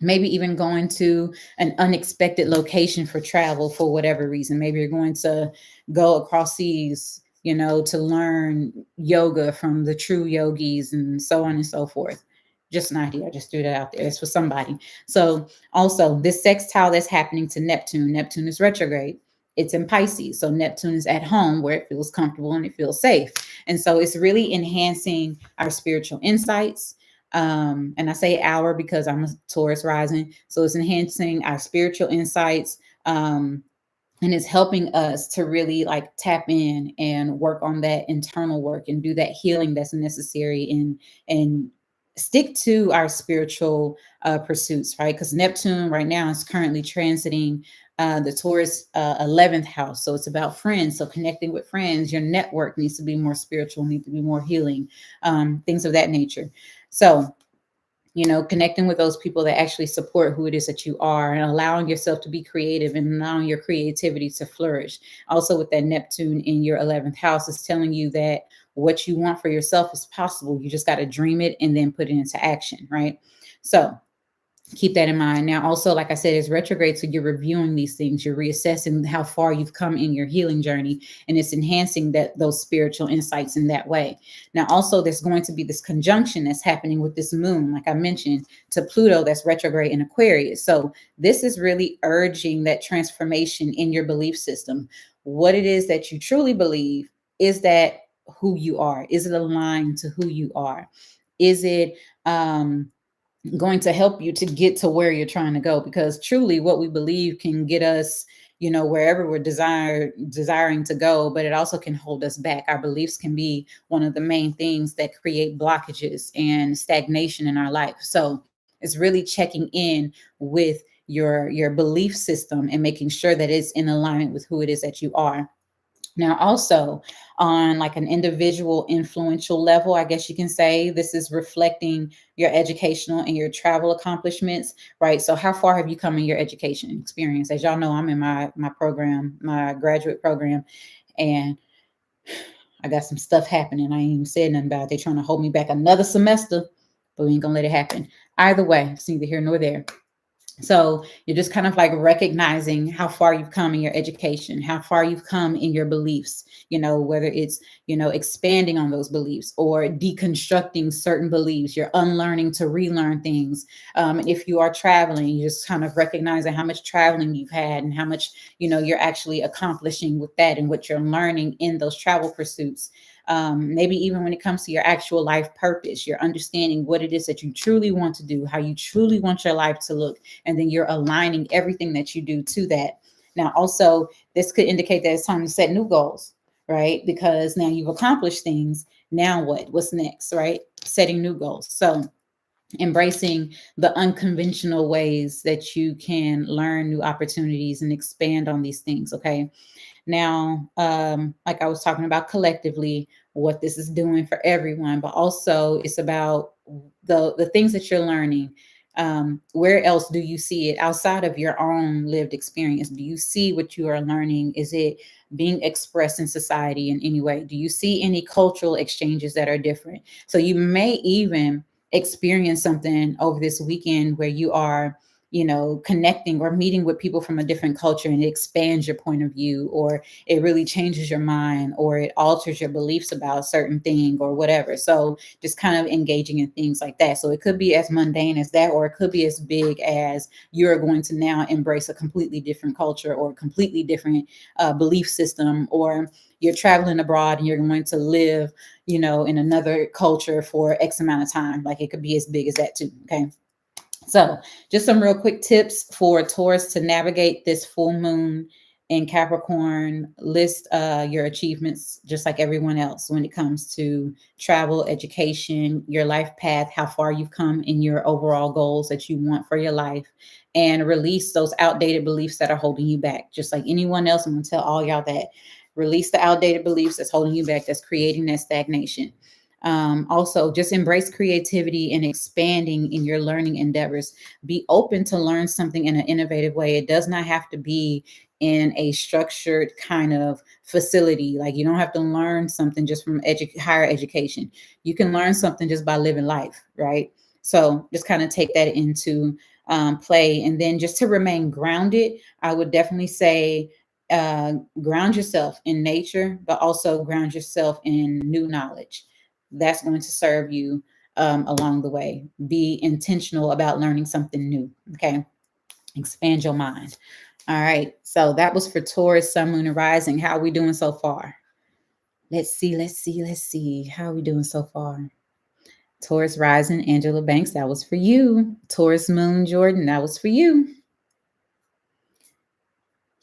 Maybe even going to an unexpected location for travel for whatever reason. Maybe you're going to go across seas, to learn yoga from the true yogis and so on and so forth. Just an idea. I just threw that out there. It's for somebody. So also this sextile that's happening to Neptune. Neptune is retrograde. It's in Pisces. So Neptune is at home where it feels comfortable and it feels safe. And so it's really enhancing our spiritual insights, and I say our because I'm a Taurus rising. So it's enhancing our spiritual insights. And it's helping us to really like tap in and work on that internal work and do that healing that's necessary, and stick to our spiritual pursuits, right? Because Neptune right now is currently transiting the Taurus 11th house. So it's about friends. So connecting with friends, your network needs to be more spiritual, need to be more healing, things of that nature. So connecting with those people that actually support who it is that you are, and allowing yourself to be creative and allowing your creativity to flourish. Also, with that Neptune in your 11th house, is telling you that what you want for yourself is possible. You just got to dream it and then put it into action, right? So keep that in mind. Now, also, like I said, it's retrograde, so you're reviewing these things, you're reassessing how far you've come in your healing journey, and it's enhancing those spiritual insights in that way. Now, also, there's going to be this conjunction that's happening with this moon, like I mentioned, to Pluto that's retrograde in Aquarius. So this is really urging that transformation in your belief system. What it is that you truly believe, is that who you are? Is it aligned to who you are? Is it going to help you to get to where you're trying to go? Because truly what we believe can get us, wherever we're desiring to go, but it also can hold us back. Our beliefs can be one of the main things that create blockages and stagnation in our life. So it's really checking in with your belief system and making sure that it's in alignment with who it is that you are. Now, also on like an individual influential level, I guess you can say, this is reflecting your educational and your travel accomplishments, right? So how far have you come in your education experience? As y'all know, I'm in my program, my graduate program, and I got some stuff happening. I ain't even said nothing about it. They're trying to hold me back another semester, but we ain't gonna let it happen. Either way, it's neither here nor there. So you're just kind of like recognizing how far you've come in your education, how far you've come in your beliefs, whether it's, expanding on those beliefs or deconstructing certain beliefs. You're unlearning to relearn things. If you are traveling, you just kind of recognizing how much traveling you've had and how much, you're actually accomplishing with that and what you're learning in those travel pursuits. Maybe even when it comes to your actual life purpose, you're understanding what it is that you truly want to do, how you truly want your life to look, and then you're aligning everything that you do to that. Now, also, this could indicate that it's time to set new goals, right? Because now you've accomplished things. Now what? What's next, right? Setting new goals. So embracing the unconventional ways that you can learn new opportunities and expand on these things. Okay. Now, like I was talking about collectively, what this is doing for everyone, but also it's about the things that you're learning. Where else do you see it outside of your own lived experience? Do you see what you are learning? Is it being expressed in society in any way? Do you see any cultural exchanges that are different? So you may even experience something over this weekend where you are, connecting or meeting with people from a different culture, and it expands your point of view, or it really changes your mind, or it alters your beliefs about a certain thing or whatever. So just kind of engaging in things like that. So it could be as mundane as that, or it could be as big as you're going to now embrace a completely different culture or a completely different belief system, or you're traveling abroad and you're going to live, in another culture for X amount of time. Like it could be as big as that too. Okay. So, just some real quick tips for Taurus to navigate this full moon in Capricorn. List your achievements, just like everyone else, when it comes to travel, education, your life path, how far you've come in your overall goals that you want for your life, and release those outdated beliefs that are holding you back. Just like anyone else, I'm going to tell all y'all that. Release the outdated beliefs that's holding you back, that's creating that stagnation. Also, just embrace creativity and expanding in your learning endeavors. Be open to learn something in an innovative way. It does not have to be in a structured kind of facility. Like you don't have to learn something just from higher education. You can learn something just by living life, right? So just kind of take that into play. And then just to remain grounded, I would definitely say ground yourself in nature, but also ground yourself in new knowledge. That's going to serve you along the way. Be intentional about learning something new. Okay. Expand your mind. All right. So that was for Taurus, Sun, Moon, and Rising. How are we doing so far? Let's see. How are we doing so far? Taurus Rising, Angela Banks, that was for you. Taurus Moon, Jordan, that was for you.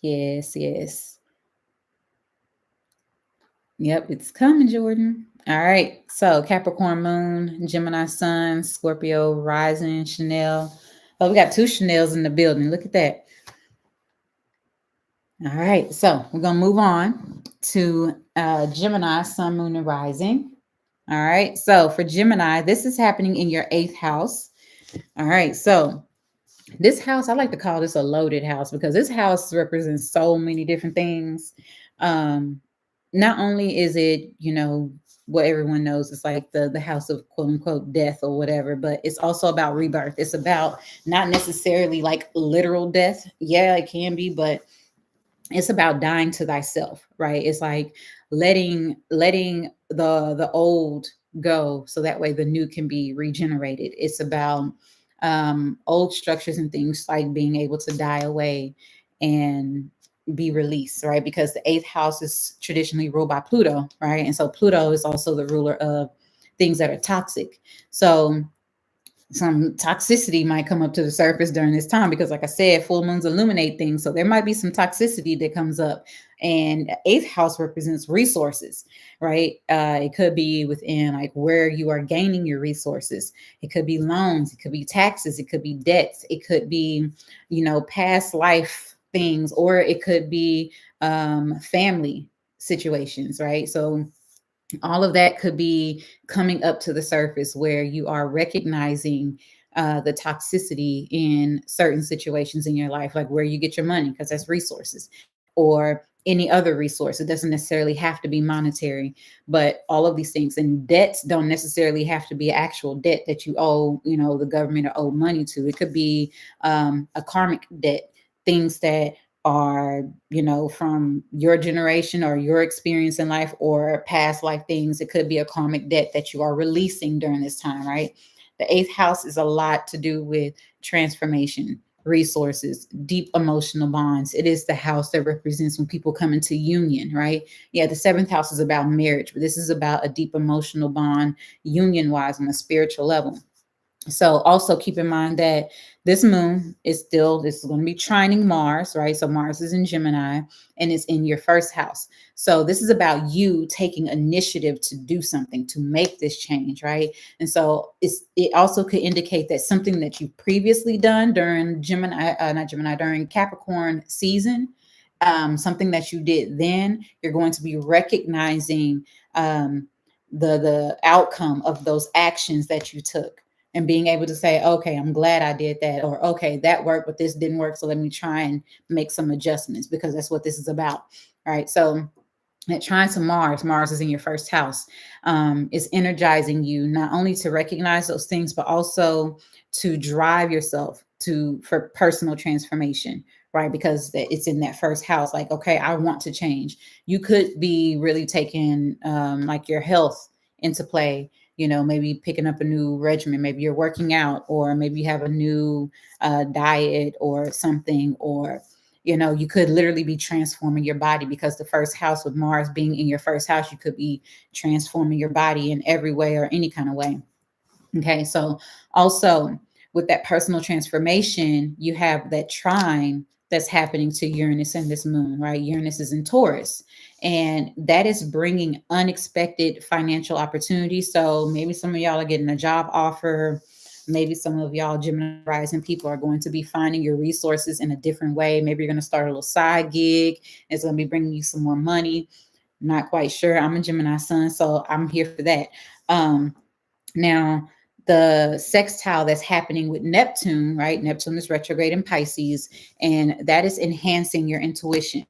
Yes. Yep, it's coming, Jordan. All right. So Capricorn Moon, Gemini Sun, Scorpio Rising, Chanel. Oh, we got two Chanels in the building. Look at that. All right. So we're going to move on to Gemini, Sun, Moon, and Rising. All right. So for Gemini, this is happening in your 8th house. All right. So this house, I like to call this a loaded house because this house represents so many different things. Not only is it, what everyone knows, it's like the house of quote unquote death or whatever, but it's also about rebirth. It's about not necessarily like literal death. Yeah, it can be, but it's about dying to thyself, right? It's like letting the old go so that way the new can be regenerated. It's about old structures and things like being able to die away and be released, right? Because the 8th house is traditionally ruled by Pluto, right? And so Pluto is also the ruler of things that are toxic. So some toxicity might come up to the surface during this time because, like I said, full moons illuminate things. So there might be some toxicity that comes up. And 8th house represents resources, right? It could be within like where you are gaining your resources. It could be loans. It could be taxes. It could be debts. It could be, past life things, or it could be family situations, right? So all of that could be coming up to the surface where you are recognizing the toxicity in certain situations in your life, like where you get your money, because that's resources, or any other resource. It doesn't necessarily have to be monetary, but all of these things. And debts don't necessarily have to be actual debt that you owe, the government, or owe money to. It could be a karmic debt, things that are, from your generation or your experience in life or past life things. It could be a karmic debt that you are releasing during this time, right? The eighth house is a lot to do with transformation, resources, deep emotional bonds. It is the house that represents when people come into union, right? Yeah, the seventh house is about marriage, but this is about a deep emotional bond, union wise, on a spiritual level. So also keep in mind that this moon this is going to be trining Mars, right? So Mars is in Gemini and it's in your first house. So this is about you taking initiative to do something, to make this change, right? And so it also could indicate that something that you've previously done during during Capricorn season, something that you did then, you're going to be recognizing the outcome of those actions that you took, and being able to say, okay, I'm glad I did that, or okay, that worked, but this didn't work. So let me try and make some adjustments, because that's what this is about. Right. So that trine to Mars is in your first house, is energizing you not only to recognize those things, but also to drive yourself for personal transformation, right? Because it's in that first house. Like, okay, I want to change. You could be really taking like your health into play, maybe picking up a new regimen, maybe you're working out, or maybe you have a new diet or something, or you could literally be transforming your body, because the first house, with Mars being in your first house, you could be transforming your body in every way or any kind of way. Okay. So also with that personal transformation, you have that trine that's happening to Uranus and this moon, right? Uranus is in Taurus, and that is bringing unexpected financial opportunities. So maybe some of y'all are getting a job offer. Maybe some of y'all Gemini rising people are going to be finding your resources in a different way. Maybe you're going to start a little side gig. It's going to be bringing you some more money. Not quite sure. I'm a Gemini sun, so I'm here for that. Now, the sextile that's happening with Neptune, right? Neptune is retrograde in Pisces, and that is enhancing your intuition,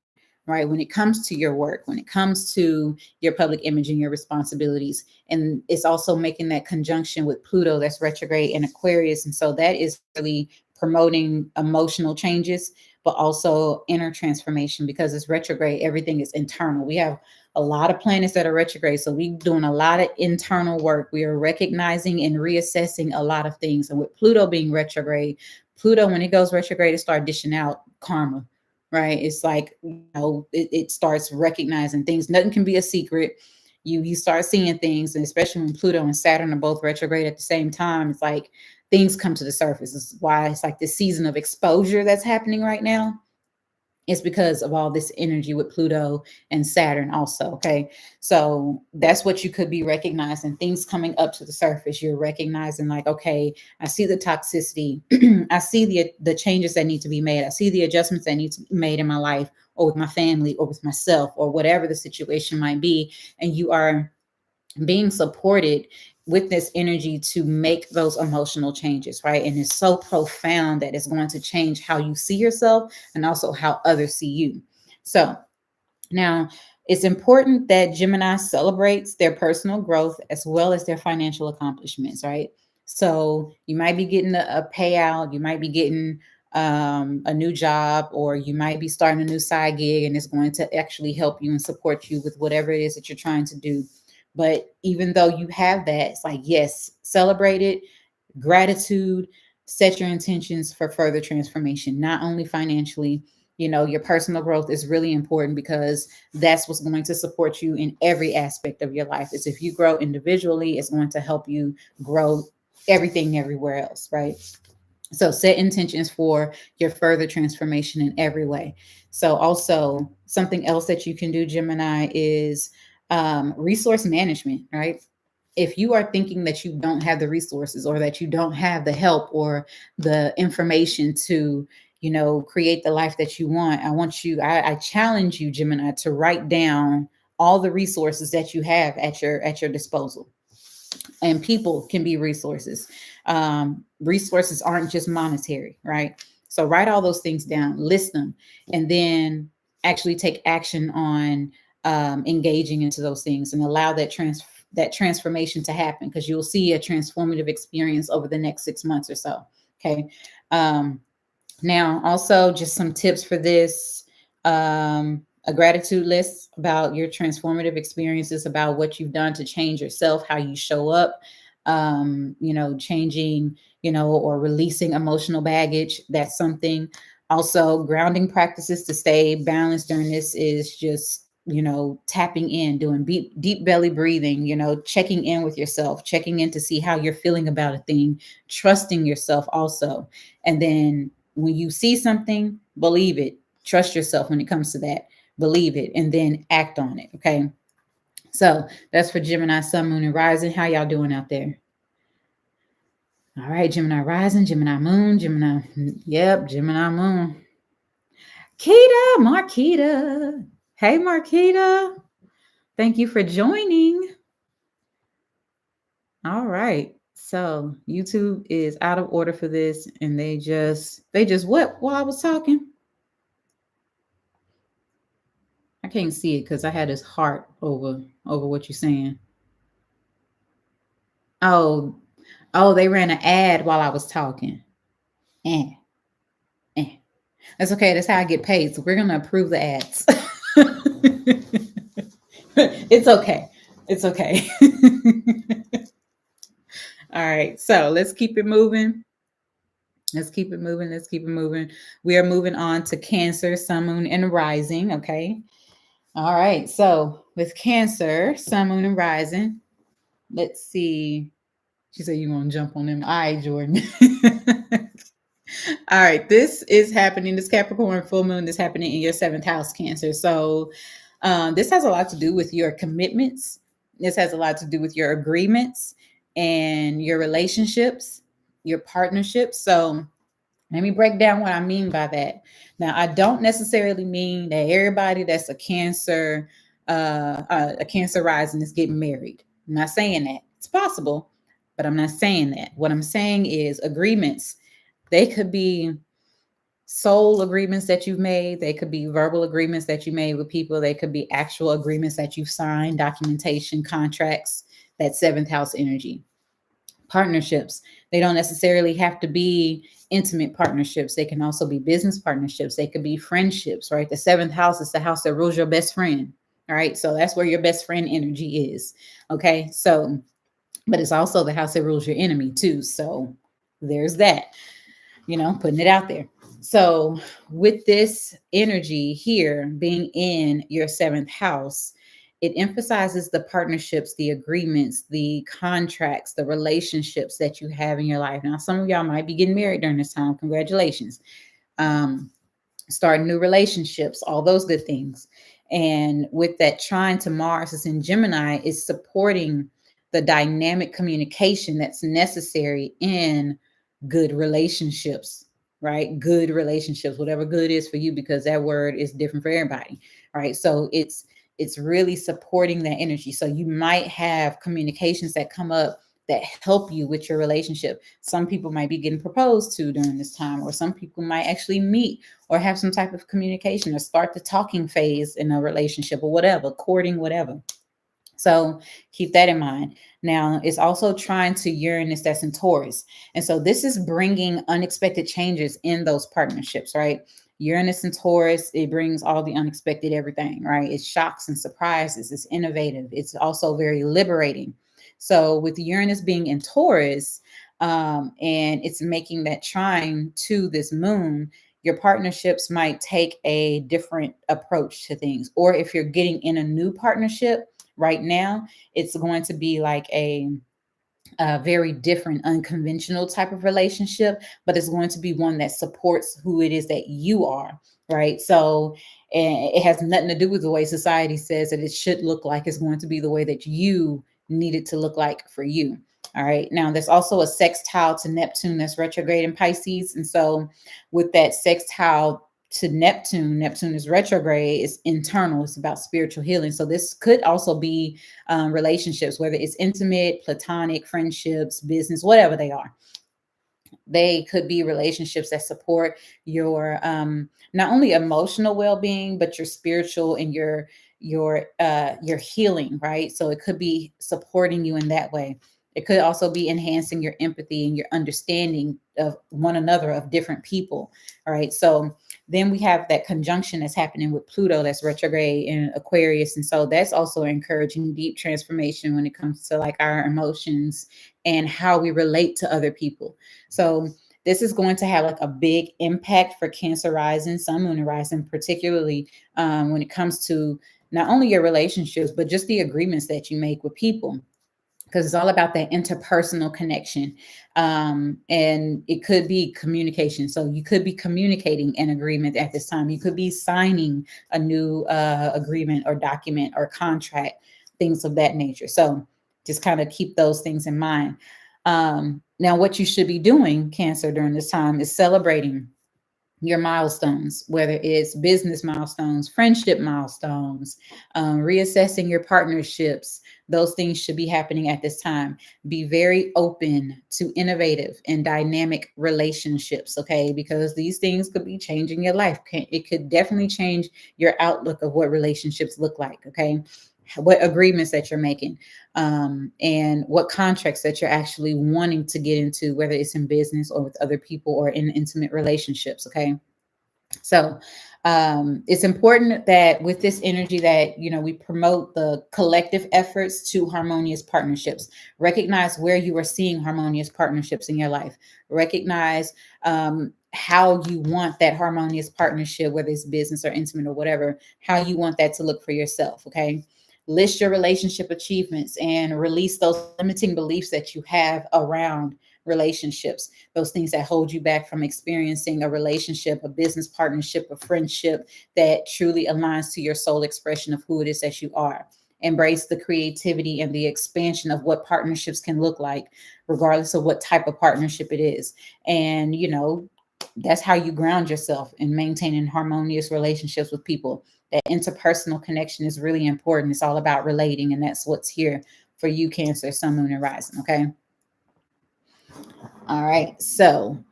right? When it comes to your work, when it comes to your public image and your responsibilities. And it's also making that conjunction with Pluto that's retrograde in Aquarius. And so that is really promoting emotional changes, but also inner transformation, because it's retrograde. Everything is internal. We have a lot of planets that are retrograde. So we're doing a lot of internal work. We are recognizing and reassessing a lot of things. And with Pluto being retrograde, Pluto, when it goes retrograde, it starts dishing out karma, right? It's like, it starts recognizing things. Nothing can be a secret. You start seeing things, and especially when Pluto and Saturn are both retrograde at the same time, it's like things come to the surface. This is why it's like this season of exposure that's happening right now. It's because of all this energy with Pluto and Saturn also. Okay. So that's what you could be recognizing, things coming up to the surface. You're recognizing like, okay, I see the toxicity. I see the changes that need to be made. I see the adjustments that need to be made in my life, or with my family, or with myself, or whatever the situation might be. And you are being supported with this energy to make those emotional changes, right? And it's so profound that it's going to change how you see yourself and also how others see you. So now it's important that Gemini celebrates their personal growth as well as their financial accomplishments, right? So you might be getting a payout, you might be getting a new job, or you might be starting a new side gig, and it's going to actually help you and support you with whatever it is that you're trying to do. But even though you have that, it's like, yes, celebrate it, gratitude, set your intentions for further transformation, not only financially. Your personal growth is really important, because that's what's going to support you in every aspect of your life. Is if you grow individually, it's going to help you grow everything everywhere else, right? So set intentions for your further transformation in every way. So also something else that you can do, Gemini, is resource management, right? If you are thinking that you don't have the resources, or that you don't have the help or the information to, create the life that you want, I challenge you, Gemini, to write down all the resources that you have at your disposal. And people can be resources. Resources aren't just monetary, right? So write all those things down, list them, and then actually take action on engaging into those things and allow that transformation to happen, because you'll see a transformative experience over the next 6 months or so. Okay. Now, also just some tips for this. A gratitude list about your transformative experiences, about what you've done to change yourself, how you show up, changing, or releasing emotional baggage. That's something. Also, grounding practices to stay balanced during this is just, tapping in, doing deep belly breathing, checking in with yourself, checking in to see how you're feeling about a thing, trusting yourself also. And then when you see something, believe it. Trust yourself when it comes to that. Believe it and then act on it. Okay. So that's for Gemini, Sun, Moon, and Rising. How y'all doing out there? All right, Gemini Rising, Gemini Moon, Gemini. Yep, Gemini Moon. Marquita. Hey, Marquita. Thank you for joining. All right. So YouTube is out of order for this, and they just what while I was talking? I can't see it because I had this heart over what you're saying. Oh, they ran an ad while I was talking. That's okay. That's how I get paid. So we're gonna approve the ads. It's okay. It's okay. All right. So let's keep it moving. Let's keep it moving. We are moving on to Cancer, Sun, Moon, and Rising. Okay. All right. So with Cancer, Sun, Moon, and Rising, let's see. She said you want to jump on them. All right, Jordan. All right. This is happening. This Capricorn full moon is happening in your 7th house, Cancer. So this has a lot to do with your commitments. This has a lot to do with your agreements and your relationships, your partnerships. So let me break down what I mean by that. Now, I don't necessarily mean that everybody that's a Cancer rising is getting married. I'm not saying that. It's possible, but I'm not saying that. What I'm saying is agreements. They could be soul agreements that you've made. They could be verbal agreements that you made with people. They could be actual agreements that you've signed, documentation, contracts, that 7th house energy. Partnerships. They don't necessarily have to be intimate partnerships. They can also be business partnerships. They could be friendships, right? The 7th house is the house that rules your best friend. All right. So that's where your best friend energy is. Okay. So, but it's also the house that rules your enemy too. So there's that, putting it out there. So with this energy here being in your 7th house, it emphasizes the partnerships, the agreements, the contracts, the relationships that you have in your life. Now, some of y'all might be getting married during this time. Congratulations. Starting new relationships, all those good things. And with that trine to Mars is in Gemini, is supporting the dynamic communication that's necessary in good relationships, right? Good relationships, whatever good is for you, because that word is different for everybody, right? So it's really supporting that energy. So you might have communications that come up that help you with your relationship. Some people might be getting proposed to during this time, or some people might actually meet or have some type of communication or start the talking phase in a relationship or whatever, courting, whatever. So keep that in mind. Now, it's also trying to Uranus that's in Taurus. And so this is bringing unexpected changes in those partnerships, right? Uranus and Taurus, it brings all the unexpected everything, right? It's shocks and surprises. It's innovative. It's also very liberating. So with Uranus being in Taurus, and it's making that trine to this moon, your partnerships might take a different approach to things. Or if you're getting in a new partnership right now, it's going to be like a very different, unconventional type of relationship, but it's going to be one that supports who it is that you are, right? So it has nothing to do with the way society says that it should look like. It's going to be the way that you need it to look like for you. All right. Now, there's also a sextile to Neptune that's retrograde in Pisces. And so with that sextile to Neptune is retrograde, it's internal, it's about spiritual healing. So this could also be relationships, whether it's intimate, platonic, friendships, business, whatever they are. They could be relationships that support your not only emotional well-being, but your spiritual and your healing, right? So it could be supporting you in that way. It could also be enhancing your empathy and your understanding of one another, of different people. All right. So then we have that conjunction that's happening with Pluto that's retrograde in Aquarius. And so that's also encouraging deep transformation when it comes to like our emotions and how we relate to other people. So this is going to have like a big impact for Cancer rising, Sun, Moon, and rising, particularly when it comes to not only your relationships, but just the agreements that you make with people, because it's all about that interpersonal connection. And it could be communication. So you could be communicating an agreement at this time. You could be signing a new agreement or document or contract, things of that nature. So just kind of keep those things in mind. Now, what you should be doing, Cancer, during this time is celebrating your milestones, whether it's business milestones, friendship milestones, reassessing your partnerships. Those things should be happening at this time. Be very open to innovative and dynamic relationships, okay? Because these things could be changing your life. It could definitely change your outlook of what relationships look like, okay? What agreements that you're making, and what contracts that you're actually wanting to get into, whether it's in business or with other people or in intimate relationships. Okay. So it's important that with this energy that, we promote the collective efforts to harmonious partnerships. Recognize where you are seeing harmonious partnerships in your life. Recognize how you want that harmonious partnership, whether it's business or intimate or whatever, how you want that to look for yourself. Okay. List your relationship achievements and release those limiting beliefs that you have around relationships, those things that hold you back from experiencing a relationship, a business partnership, a friendship that truly aligns to your soul expression of who it is that you are. Embrace the creativity and the expansion of what partnerships can look like, regardless of what type of partnership it is. And, that's how you ground yourself in maintaining harmonious relationships with people. That interpersonal connection is really important. It's all about relating, and that's what's here for you, Cancer, Sun, Moon, and Rising. Okay. All right. So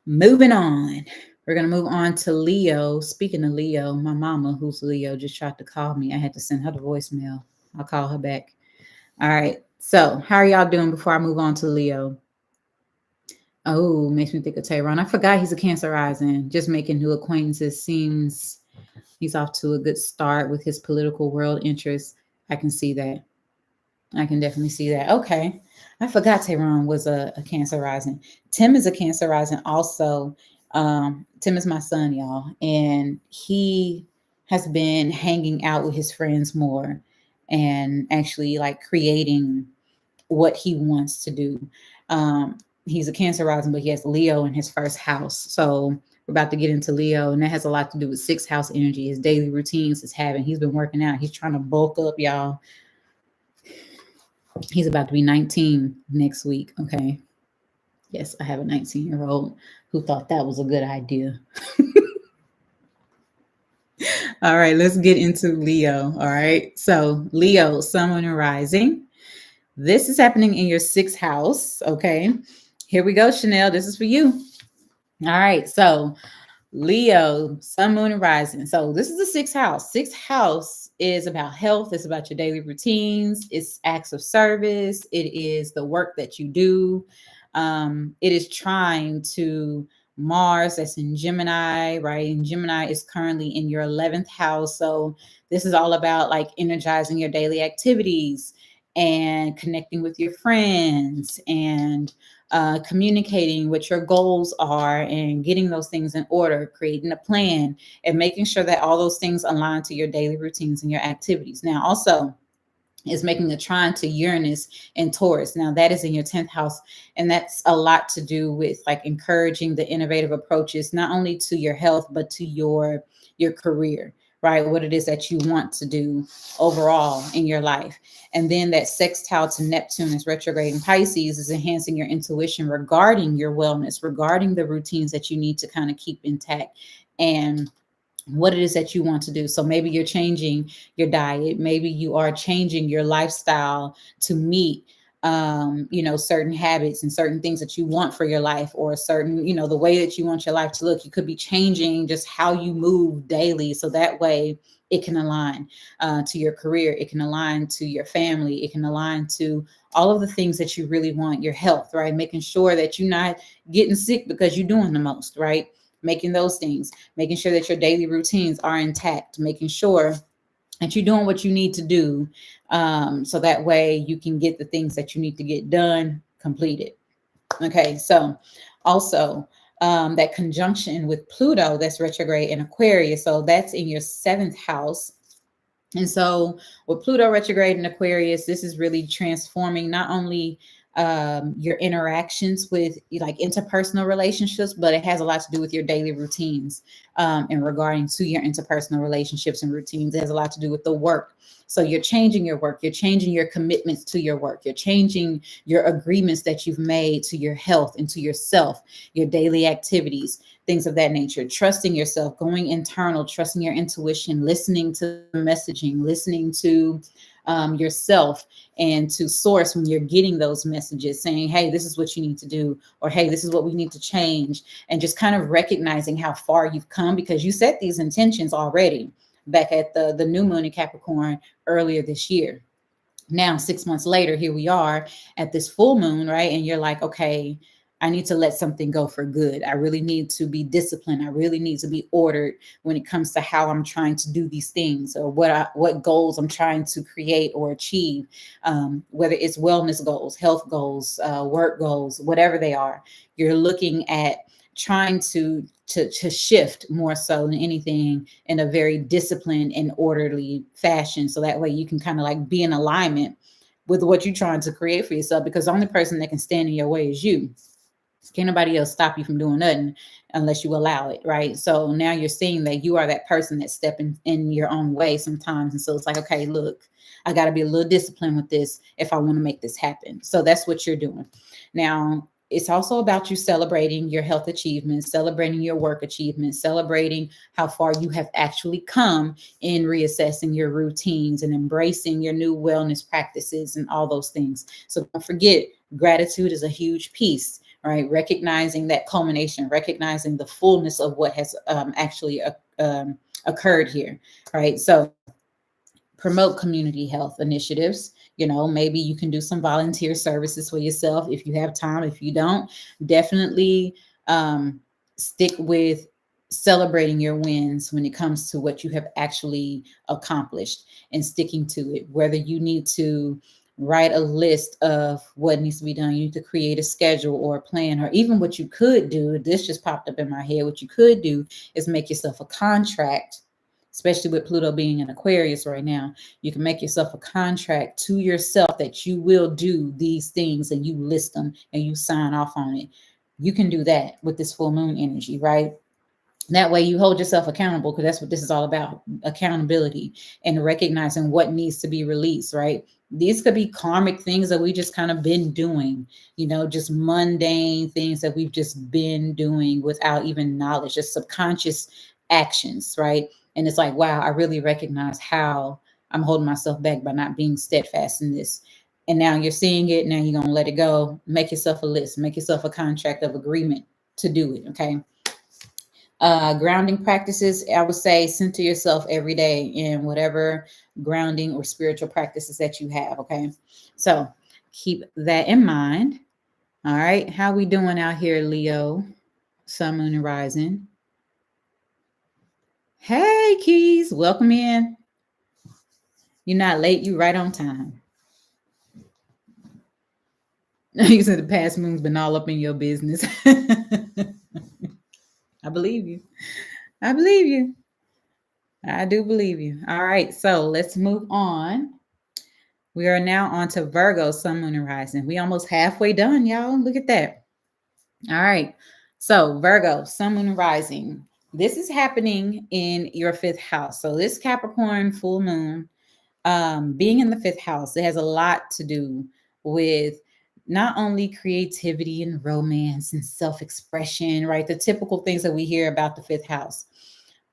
moving on. We're going to move on to Leo. Speaking of Leo, my mama, who's Leo, just tried to call me. I had to send her the voicemail. I'll call her back. All right. So how are y'all doing before I move on to Leo? Oh, makes me think of Chiron. I forgot he's a Cancer rising. Just making new acquaintances. Seems he's off to a good start with his political world interests. I can see that. I can definitely see that. Okay. I forgot Chiron was a Cancer rising. Tim is a Cancer rising also. Tim is my son, y'all. And he has been hanging out with his friends more and actually like creating what he wants to do. He's a Cancer rising, but he has Leo in his first house. So we're about to get into Leo, and that has a lot to do with sixth house energy, his daily routines, he's been working out. He's trying to bulk up, y'all. He's about to be 19 next week. Okay. Yes, I have a 19-year-old who thought that was a good idea. All right, let's get into Leo. All right. So Leo, Sun, Moon, and Rising. This is happening in your sixth house. Okay. Here we go, Chanel. This is for you. All right. So Leo, Sun, Moon, and Rising. So this is the sixth house. Sixth house is about health. It's about your daily routines. It's acts of service. It is the work that you do. It is trying to Mars, that's in Gemini, right? And Gemini is currently in your 11th house. So this is all about like energizing your daily activities and connecting with your friends and communicating what your goals are and getting those things in order, creating a plan and making sure that all those things align to your daily routines and your activities. Now, also, is making a trine to Uranus and Taurus. Now that is in your 10th house. And that's a lot to do with like encouraging the innovative approaches, not only to your health, but to your career, right? What it is that you want to do overall in your life. And then that sextile to Neptune is retrograde in Pisces is enhancing your intuition regarding your wellness, regarding the routines that you need to kind of keep intact and what it is that you want to do. So maybe you're changing your diet. Maybe you are changing your lifestyle to meet certain habits and certain things that you want for your life, or certain, the way that you want your life to look. You could be changing just how you move daily. So that way it can align to your career. It can align to your family. It can align to all of the things that you really want, your health, right? Making sure that you're not getting sick because you're doing the most, right? Making those things, making sure that your daily routines are intact, making sure that you're doing what you need to do, so that way you can get the things that you need to get done completed. Okay, so also that conjunction with Pluto that's retrograde in Aquarius, so that's in your seventh house. And so with Pluto retrograde in Aquarius, this is really transforming not only your interactions with like interpersonal relationships, but it has a lot to do with your daily routines in regarding to your interpersonal relationships and routines. It has a lot to do with the work. So you're changing your work, you're changing your commitments to your work, you're changing your agreements that you've made to your health and to yourself, your daily activities, things of that nature. Trusting yourself, going internal, trusting your intuition, listening to messaging, listening to yourself and to source when you're getting those messages saying, hey, this is what you need to do, or hey, this is what we need to change. And just kind of recognizing how far you've come because you set these intentions already back at the new moon in Capricorn earlier this year. Now, 6 months later, here we are at this full moon, right? And you're like, okay, I need to let something go for good. I really need to be disciplined. I really need to be ordered when it comes to how I'm trying to do these things, or what goals I'm trying to create or achieve, whether it's wellness goals, health goals, work goals, whatever they are. You're looking at trying to shift more so than anything in a very disciplined and orderly fashion. So that way you can kind of like be in alignment with what you're trying to create for yourself, because the only person that can stand in your way is you. Can't nobody else stop you from doing nothing unless you allow it, right? So now you're seeing that you are that person that's stepping in your own way sometimes. And so it's like, okay, look, I got to be a little disciplined with this if I want to make this happen. So that's what you're doing. Now, it's also about you celebrating your health achievements, celebrating your work achievements, celebrating how far you have actually come in reassessing your routines and embracing your new wellness practices and all those things. So don't forget, gratitude is a huge piece, right? Recognizing that culmination, recognizing the fullness of what has actually occurred here, right? So promote community health initiatives. Maybe you can do some volunteer services for yourself if you have time. If you don't, definitely stick with celebrating your wins when it comes to what you have actually accomplished and sticking to it. Whether you need to write a list of what needs to be done, you need to create a schedule or a plan, or even what you could do. This just popped up in my head. What you could do is make yourself a contract, especially with Pluto being in Aquarius right now. You can make yourself a contract to yourself that you will do these things, and you list them and you sign off on it. You can do that with this full moon energy, right? That way you hold yourself accountable, because that's what this is all about, accountability and recognizing what needs to be released, right? These could be karmic things that we just kind of been doing, just mundane things that we've just been doing without even knowledge, just subconscious actions, right? And it's like, wow, I really recognize how I'm holding myself back by not being steadfast in this. And now you're seeing it. Now you're going to let it go. Make yourself a list, make yourself a contract of agreement to do it. Okay. Grounding practices, I would say center yourself every day in whatever grounding or spiritual practices that you have. Okay. So keep that in mind. All right. How we doing out here, Leo, Sun, Moon, and Rising? Hey, Keys, welcome in. You're not late. You right on time. You said the past moon's been all up in your business. I believe you. I believe you. I do believe you. All right. So let's move on. We are now on to Virgo, Sun, Moon, and Rising. We almost halfway done, y'all. Look at that. All right. So Virgo, Sun, Moon, and Rising. This is happening in your fifth house. So this Capricorn full moon, being in the fifth house, it has a lot to do with not only creativity and romance and self-expression, right? The typical things that we hear about the fifth house.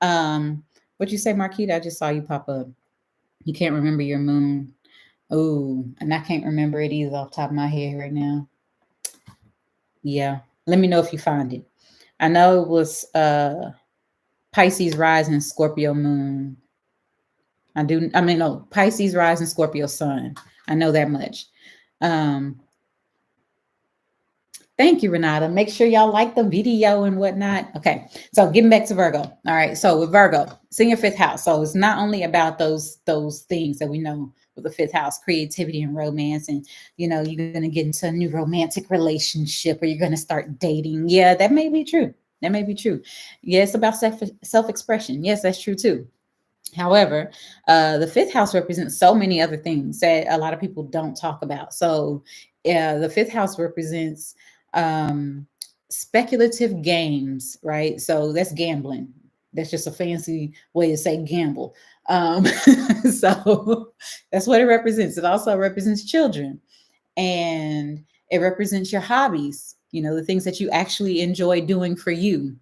What you say, Marquita? I just saw you pop up. You can't remember your moon. Oh, and I can't remember it either off the top of my head right now. Yeah. Let me know if you find it. I know it was Pisces rising, Scorpio moon. No, Pisces rising, Scorpio sun. I know that much. Um, Thank you, Renata. Make sure y'all like the video and whatnot. Okay, so getting back to Virgo. All right, so with Virgo, it's in your fifth house. So it's not only about those things that we know with the fifth house, creativity and romance, and you're gonna get into a new romantic relationship, or you're gonna start dating. Yeah, that may be true. That may be true. Yeah, it's about self expression. Yes, that's true too. However, the fifth house represents so many other things that a lot of people don't talk about. So, the fifth house represents um, speculative games, right? So that's gambling. That's just a fancy way to say gamble. So that's what it represents. It also represents children, and it represents your hobbies. The things that you actually enjoy doing for you,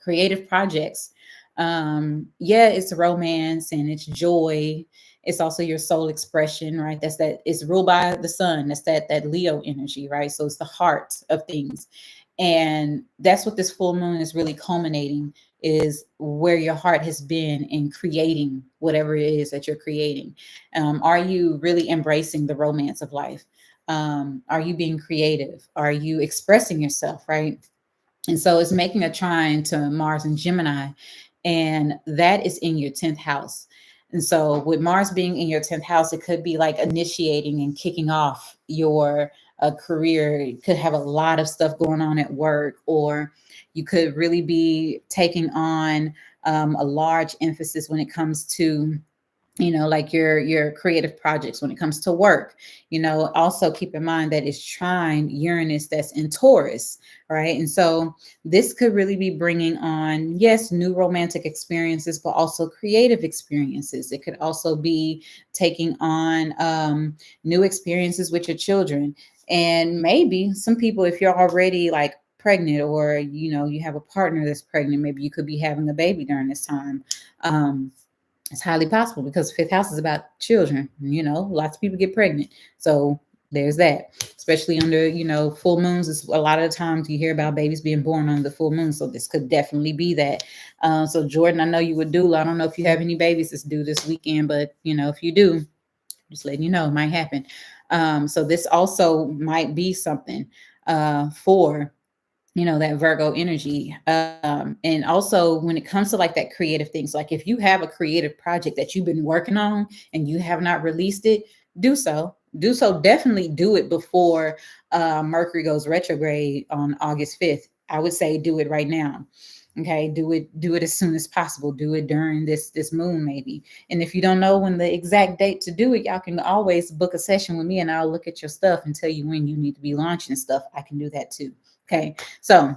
creative projects. Yeah, it's romance and it's joy. It's also your soul expression, right? It's ruled by the sun. That's that Leo energy, right? So it's the heart of things. And that's what this full moon is really culminating, is where your heart has been in creating whatever it is that you're creating. Are you really embracing the romance of life? Are you being creative? Are you expressing yourself, right? And so it's making a trine to Mars and Gemini, and that is in your 10th house. And so with Mars being in your 10th house, it could be like initiating and kicking off your career. It could have a lot of stuff going on at work, or you could really be taking on a large emphasis when it comes to like your creative projects, when it comes to work. Also keep in mind that it's trine Uranus, that's in Taurus, right? And so this could really be bringing on, yes, new romantic experiences, but also creative experiences. It could also be taking on new experiences with your children. And maybe some people, if you're already like pregnant, or you have a partner that's pregnant, maybe you could be having a baby during this time. It's highly possible, because fifth house is about children. Lots of people get pregnant. So there's that, especially under, full moons. It's a lot of the times you hear about babies being born on the full moon. So this could definitely be that. So Jordan, I know you would do. I don't know if you have any babies that's due this weekend, but if you do, just letting you know, it might happen. So this also might be something for that Virgo energy. And also when it comes to like that creative things, like if you have a creative project that you've been working on and you have not released it, do so definitely do it before Mercury goes retrograde on August 5th. I would say do it right now. Okay, do it as soon as possible. Do it during this moon maybe. And if you don't know when the exact date to do it, y'all can always book a session with me, and I'll look at your stuff and tell you when you need to be launching stuff. I can do that too. Okay, so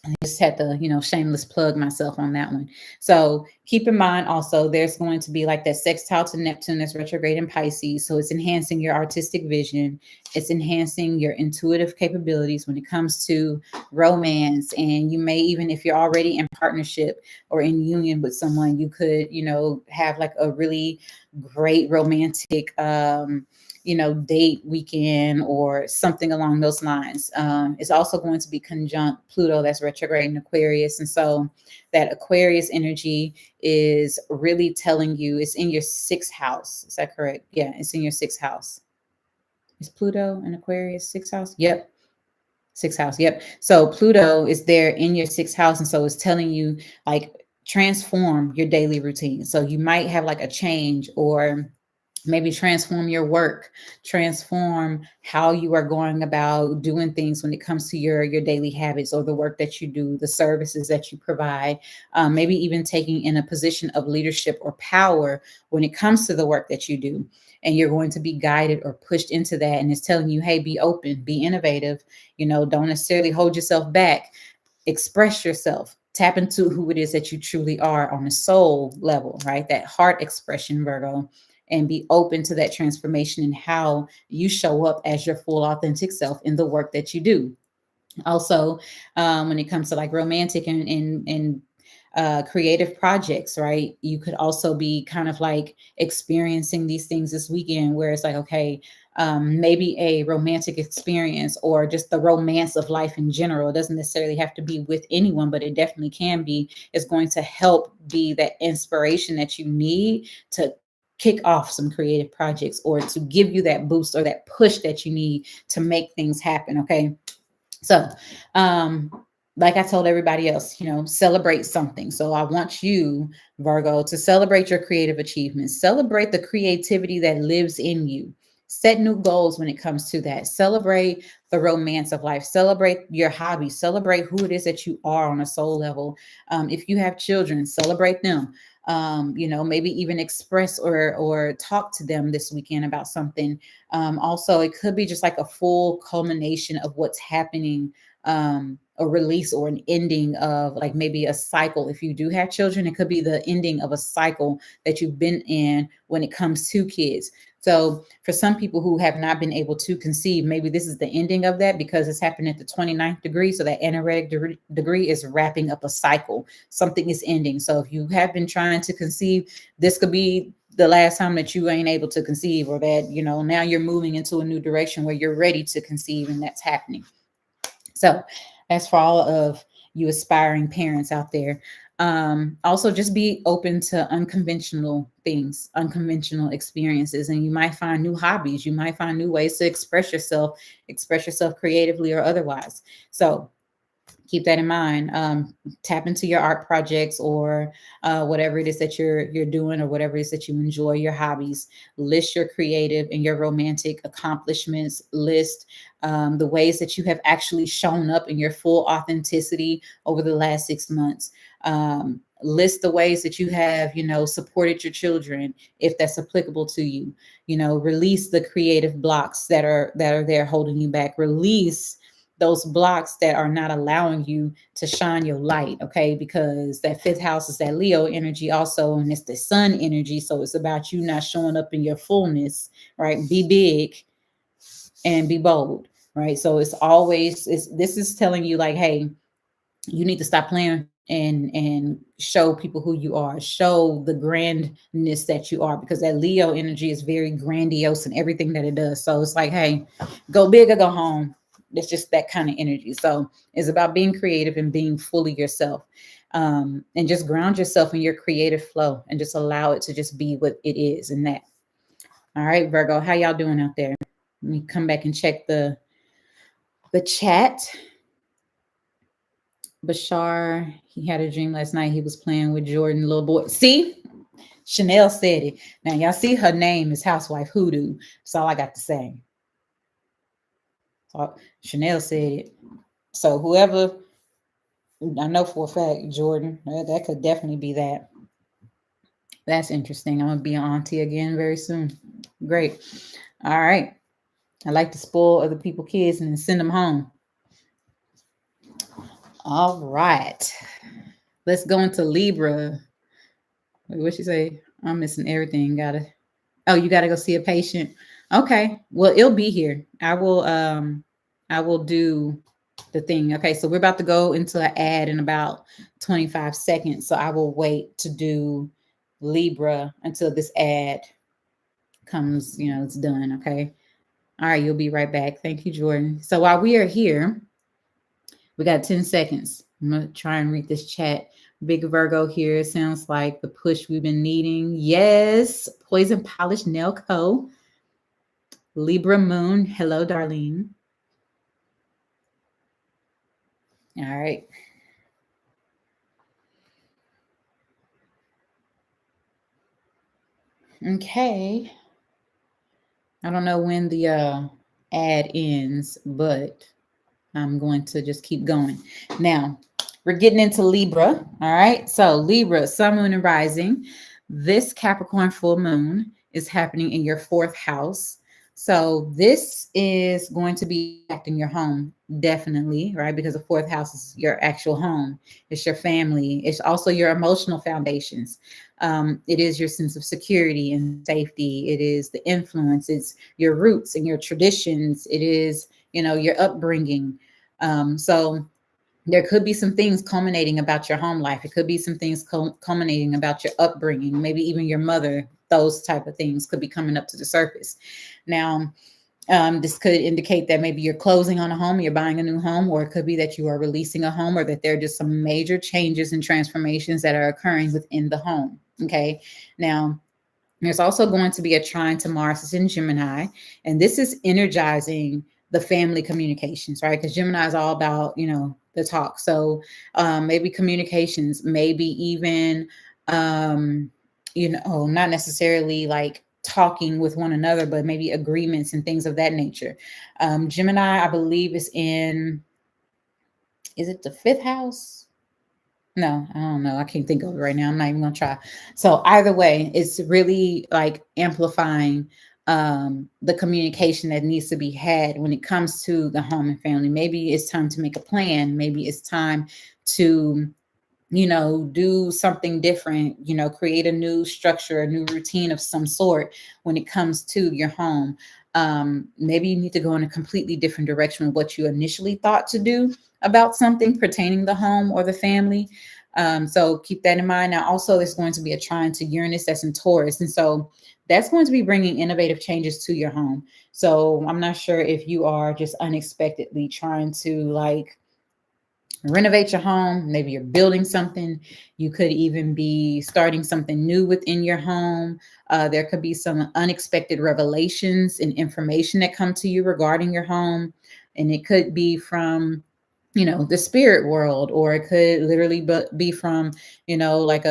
I just had to, shameless plug myself on that one. So keep in mind also, there's going to be like that sextile to Neptune that's retrograde in Pisces. So it's enhancing your artistic vision. It's enhancing your intuitive capabilities when it comes to romance. And you may even, if you're already in partnership or in union with someone, you could, have like a really great romantic date weekend or something along those lines. It's also going to be conjunct Pluto, that's retrograde in Aquarius. And so that Aquarius energy is really telling you it's in your sixth house. Is that correct? Yeah, it's in your sixth house. Is Pluto in Aquarius sixth house? Yep. Sixth house. Yep. So Pluto is there in your sixth house. And so it's telling you like transform your daily routine. So you might have like a change, or maybe transform your work, transform how you are going about doing things when it comes to your daily habits, or the work that you do, the services that you provide. Maybe even taking in a position of leadership or power when it comes to the work that you do. And you're going to be guided or pushed into that. And it's telling you, hey, be open, be innovative, don't necessarily hold yourself back, express yourself, tap into who it is that you truly are on a soul level, right? That heart expression, Virgo, and be open to that transformation and how you show up as your full authentic self in the work that you do. Also, when it comes to like romantic and creative projects, right? You could also be kind of like experiencing these things this weekend where it's like, okay, maybe a romantic experience or just the romance of life in general. It doesn't necessarily have to be with anyone, but it definitely can be. Is going to help be that inspiration that you need to kick off some creative projects or to give you that boost or that push that you need to make things happen. Okay. So, like I told everybody else, celebrate something. So I want you, Virgo, to celebrate your creative achievements, celebrate the creativity that lives in you. Set new goals when it comes to that. Celebrate the romance of life. Celebrate your hobbies. Celebrate who it is that you are on a soul level. If you have children, celebrate them. Maybe even express or talk to them this weekend about something. Also, it could be just like a full culmination of what's happening, a release or an ending of like maybe a cycle. If you do have children, it could be the ending of a cycle that you've been in when it comes to kids. So for some people who have not been able to conceive, maybe this is the ending of that because it's happened at the 29th degree. So that energetic degree is wrapping up a cycle. Something is ending. So if you have been trying to conceive, this could be the last time that you ain't able to conceive, or that, now you're moving into a new direction where you're ready to conceive, and that's happening. So that's for all of you aspiring parents out there. Also, just be open to unconventional things, unconventional experiences, and you might find new hobbies. You might find new ways to express yourself creatively or otherwise. So keep that in mind. Tap into your art projects or whatever it is that you're doing, or whatever it is that you enjoy, your hobbies. List your creative and your romantic accomplishments. List the ways that you have actually shown up in your full authenticity over the last 6 months. List the ways that you have, supported your children, if that's applicable to you. Release the creative blocks that are there holding you back. Release those blocks that are not allowing you to shine your light. Okay. Because that fifth house is that Leo energy also, and it's the sun energy. So it's about you not showing up in your fullness, right? Be big and be bold, right? So this is telling you like, hey, you need to stop playing and show people who you are, show the grandness that you are, because that Leo energy is very grandiose in everything that it does. So it's like, hey, go big or go home. It's just that kind of energy. So it's about being creative and being fully yourself, and just ground yourself in your creative flow and just allow it to just be what it is in that. All right, Virgo, how y'all doing out there? Let me come back and check the chat. Bashar, he had a dream last night. He was playing with Jordan, little boy. See, Chanel said it. Now y'all see her name is Housewife Hoodoo. That's all I got to say. So Chanel said it. So whoever, I know for a fact, Jordan, that could definitely be that. That's interesting. I'm gonna be an auntie again very soon. Great. All right. I like to spoil other people's kids and then send them home. All right. Let's go into Libra. Wait, what'd she say? I'm missing everything. You gotta go see a patient. Okay. Well, it'll be here. I will do the thing. Okay, so we're about to go into an ad in about 25 seconds. So I will wait to do Libra until this ad comes, it's done. Okay. All right, you'll be right back. Thank you, Jordan. So while we are here, we got 10 seconds. I'm gonna try and read this chat. Big Virgo here. Sounds like the push we've been needing. Yes. Poison Polish Nail Co. Libra Moon. Hello, Darlene. All right. Okay. I don't know when the ad ends, but I'm going to just keep going. Now, we're getting into Libra. All right. So Libra, Sun, Moon, and Rising. This Capricorn full moon is happening in your 4th house. So this is going to be affecting your home, definitely, right? Because the 4th house is your actual home. It's your family. It's also your emotional foundations. It is your sense of security and safety. It is the influence. It's your roots and your traditions. It is, your upbringing. So there could be some things culminating about your home life. It could be some things culminating about your upbringing, maybe even your mother. Those type of things could be coming up to the surface. Now, this could indicate that maybe you're closing on a home, you're buying a new home, or it could be that you are releasing a home, or that there are just some major changes and transformations that are occurring within the home. Okay. Now, there's also going to be a trine to Mars. It's in Gemini, and this is energizing the family communications, right? Because Gemini is all about, the talk. So maybe communications, maybe even, not necessarily like talking with one another, but maybe agreements and things of that nature. Gemini, I believe, is it the fifth house? No, I don't know. I can't think of it right now. I'm not even gonna try. So either way, it's really like amplifying the communication that needs to be had when it comes to the home and family. Maybe it's time to make a plan. Maybe it's time to do something different, create a new structure, a new routine of some sort when it comes to your home. Maybe you need to go in a completely different direction with what you initially thought to do about something pertaining the home or the family. So keep that in mind. Now, also, there's going to be a trine to Uranus that's in Taurus. And so that's going to be bringing innovative changes to your home. So I'm not sure if you are just unexpectedly trying to like renovate your home. Maybe you're building something. You could even be starting something new within your home. There could be some unexpected revelations and information that come to you regarding your home. And it could be from, the spirit world, or it could literally be from, like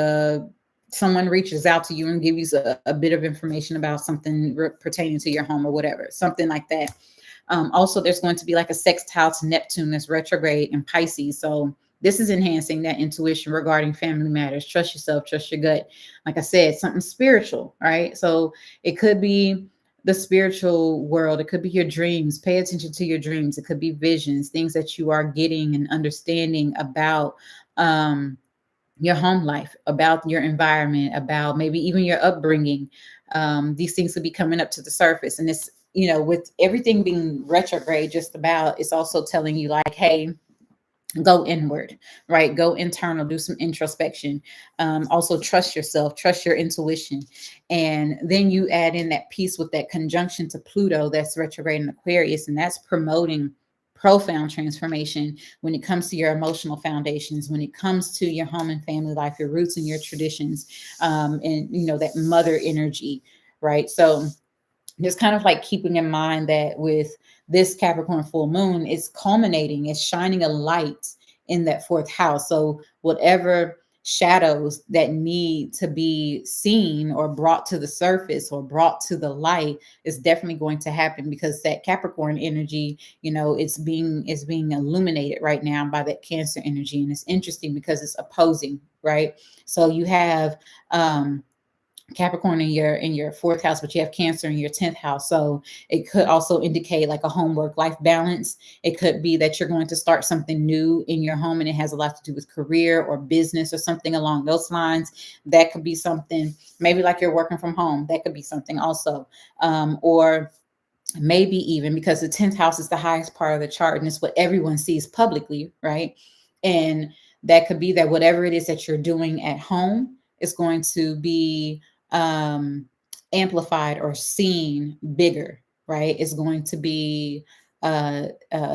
someone reaches out to you and gives you a bit of information about something pertaining to your home or whatever, something like that. Also, there's going to be like a sextile to Neptune that's retrograde in Pisces. So this is enhancing that intuition regarding family matters. Trust yourself, trust your gut. Like I said, something spiritual, right? So it could be the spiritual world. It could be your dreams. Pay attention to your dreams. It could be visions, things that you are getting and understanding about your home life, about your environment, about maybe even your upbringing. These things will be coming up to the surface. And it's, with everything being retrograde, just about, it's also telling you like, hey, go inward, right? Go internal, do some introspection. Also trust yourself, trust your intuition. And then you add in that piece with that conjunction to Pluto that's retrograde in Aquarius, and that's promoting profound transformation when it comes to your emotional foundations, when it comes to your home and family life, your roots and your traditions, and that mother energy, right? So just kind of like keeping in mind that with this Capricorn full moon, it's culminating, it's shining a light in that fourth house. So whatever shadows that need to be seen or brought to the surface or brought to the light is definitely going to happen, because that Capricorn energy, it's being illuminated right now by that Cancer energy. And it's interesting because it's opposing, right? So you have Capricorn in your fourth house, but you have Cancer in your 10th house. So it could also indicate like a home work life balance. It could be that you're going to start something new in your home and it has a lot to do with career or business or something along those lines. That could be something, maybe like you're working from home. That could be something also. Or maybe even because the 10th house is the highest part of the chart and it's what everyone sees publicly, right? And that could be that whatever it is that you're doing at home is going to be amplified or seen bigger, right? It's going to be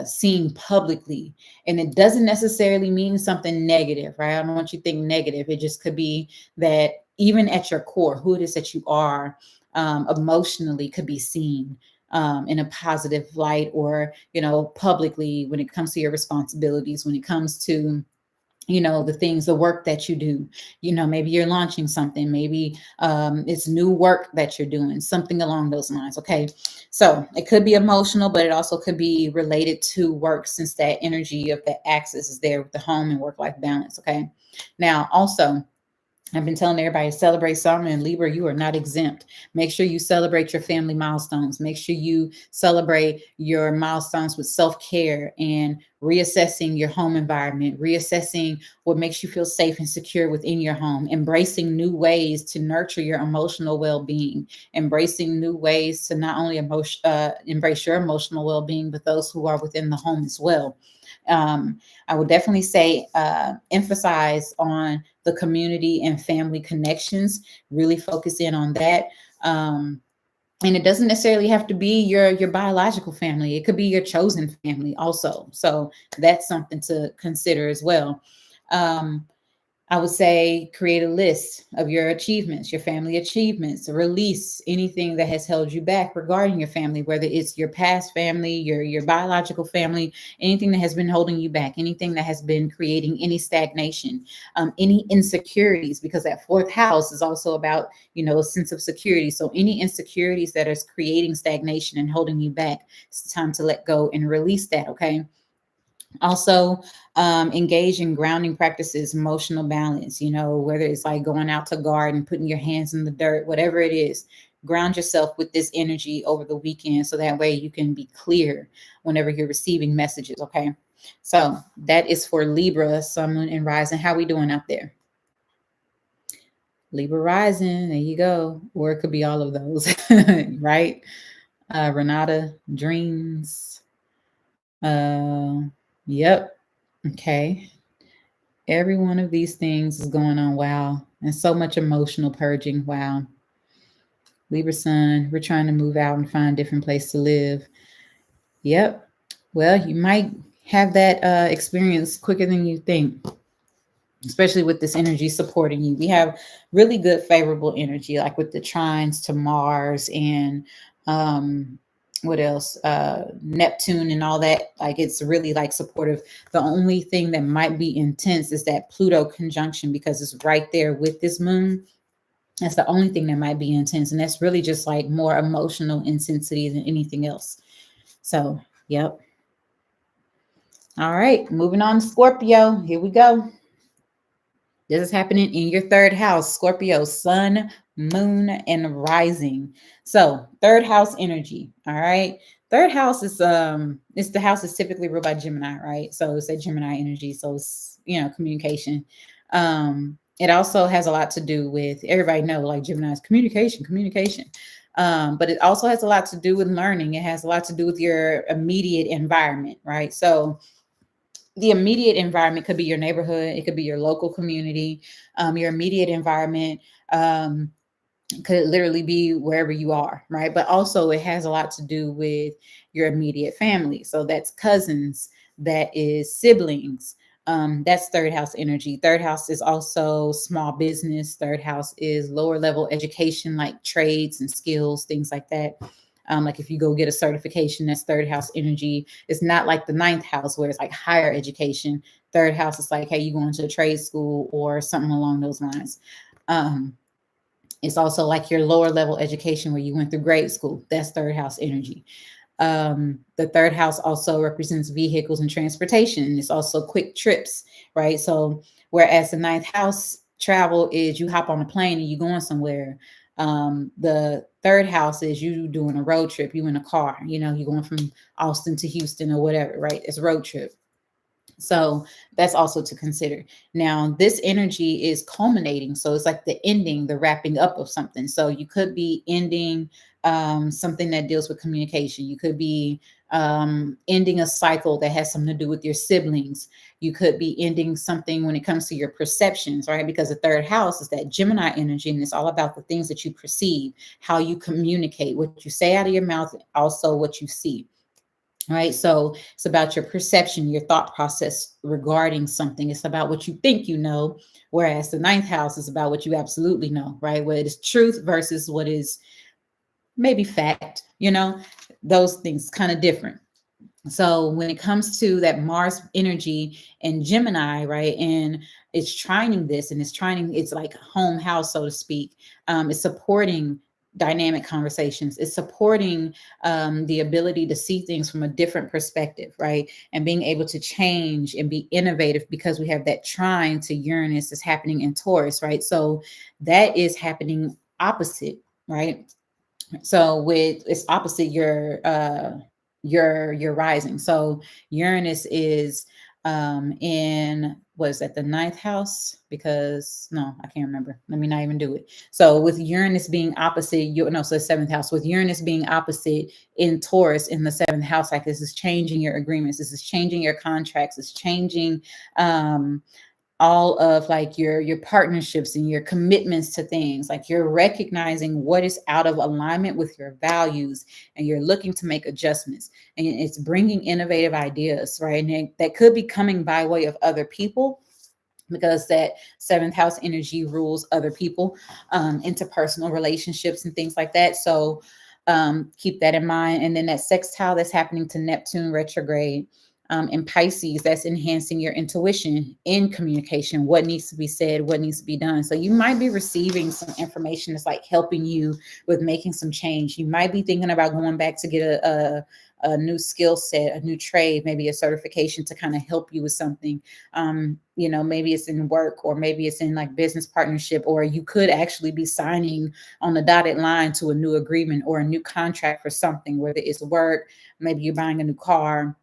seen publicly. And it doesn't necessarily mean something negative, right? I don't want you to think negative. It just could be that even at your core, who it is that you are emotionally could be seen in a positive light, or, publicly, when it comes to your responsibilities, when it comes to the things, the work that you do. Maybe you're launching something, maybe it's new work that you're doing, something along those lines. Okay, so it could be emotional, but it also could be related to work, since that energy of that axis is there with the home and work life balance. Okay, now also I've been telling everybody to celebrate summer, and Libra, you are not exempt. Make sure you celebrate your family milestones. Make sure you celebrate your milestones with self-care and reassessing your home environment, reassessing what makes you feel safe and secure within your home, embracing new ways to nurture your emotional well-being, embracing new ways to not only embrace your emotional well-being, but those who are within the home as well. I would definitely say emphasize on the community and family connections, really focus in on that. And it doesn't necessarily have to be your biological family. It could be your chosen family also. So that's something to consider as well. Um, I would say create a list of your achievements, your family achievements, release anything that has held you back regarding your family, whether it's your past family, your biological family, anything that has been holding you back, anything that has been creating any stagnation, any insecurities, because that fourth house is also about, a sense of security. So any insecurities that is creating stagnation and holding you back, it's time to let go and release that. Okay. Also, engage in grounding practices, emotional balance, whether it's like going out to garden, putting your hands in the dirt, whatever it is, ground yourself with this energy over the weekend so that way you can be clear whenever you're receiving messages. Okay. So that is for Libra, Sun, Moon, and Rising. How we doing out there? Libra rising, there you go. Or it could be all of those, right? Renata, dreams. Yep. Okay. Every one of these things is going on. Wow. And so much emotional purging. Wow. Libra sun, we're trying to move out and find a different place to live. Yep. Well, you might have that experience quicker than you think, especially with this energy supporting you. We have really good favorable energy, like with the trines to Mars and what else? Neptune and all that. Like it's really like supportive. The only thing that might be intense is that Pluto conjunction because it's right there with this moon. That's the only thing that might be intense. And that's really just like more emotional intensity than anything else. So, yep. All right, moving on to Scorpio. Here we go. This is happening in your third house, Scorpio, sun, moon, and rising. So third house energy. All right. Third house is it's the house is typically ruled by Gemini, right? So it's a Gemini energy. So it's communication. It also has a lot to do with everybody know like Gemini's communication. But it also has a lot to do with learning. It has a lot to do with your immediate environment, right? So the immediate environment could be your neighborhood, it could be your local community, your immediate environment could literally be wherever you are, right? But also it has a lot to do with your immediate family. So that's cousins, that is siblings. That's third house energy. Third house is also small business. Third house is lower level education, like trades and skills, things like that. Like if you go get a certification, that's third house energy. It's not like the ninth house where it's like higher education. Third house is like, hey, you going to a trade school or something along those lines. It's also like your lower level education where you went through grade school. That's third house energy. The third house also represents vehicles and transportation. It's also quick trips, right? So whereas the ninth house travel is you hop on a plane and you going somewhere. The third house is you doing a road trip, you in a car, you're going from Austin to Houston or whatever, right? It's a road trip. So that's also to consider. Now, this energy is culminating. So it's like the ending, the wrapping up of something. So you could be ending something that deals with communication. You could be ending a cycle that has something to do with your siblings. You could be ending something when it comes to your perceptions, right? Because the third house is that Gemini energy, and it's all about the things that you perceive, how you communicate, what you say out of your mouth, also what you see. Right. So it's about your perception, your thought process regarding something. It's about what you think you know, whereas the ninth house is about what you absolutely know, right? What is truth versus what is maybe fact, those things kind of different. So when it comes to that Mars energy and Gemini, right, and it's trining this and it's like home house, so to speak, it's supporting dynamic conversations. It's supporting the ability to see things from a different perspective, right? And being able to change and be innovative, because we have that trine to Uranus is happening in Taurus, right? So that is happening opposite, right? So with it's opposite your rising. So Uranus is in, was that the ninth house? Because no, I can't remember. Let me not even do it. So with Uranus being opposite, you no, so the seventh house. With Uranus being opposite in Taurus in the seventh house, like this is changing your agreements, this is changing your contracts, it's changing all of like your partnerships and your commitments to things. Like you're recognizing what is out of alignment with your values, and you're looking to make adjustments, and it's bringing innovative ideas, right? And that could be coming by way of other people, because that seventh house energy rules other people, interpersonal relationships and things like that. So keep that in mind. And then that sextile that's happening to Neptune retrograde in Pisces, that's enhancing your intuition in communication, what needs to be said, what needs to be done. So you might be receiving some information that's like helping you with making some change. You might be thinking about going back to get a new skill set, a new trade, maybe a certification to kind of help you with something. Maybe it's in work, or maybe it's in like business partnership, or you could actually be signing on the dotted line to a new agreement or a new contract for something, whether it's work, maybe you're buying a new car,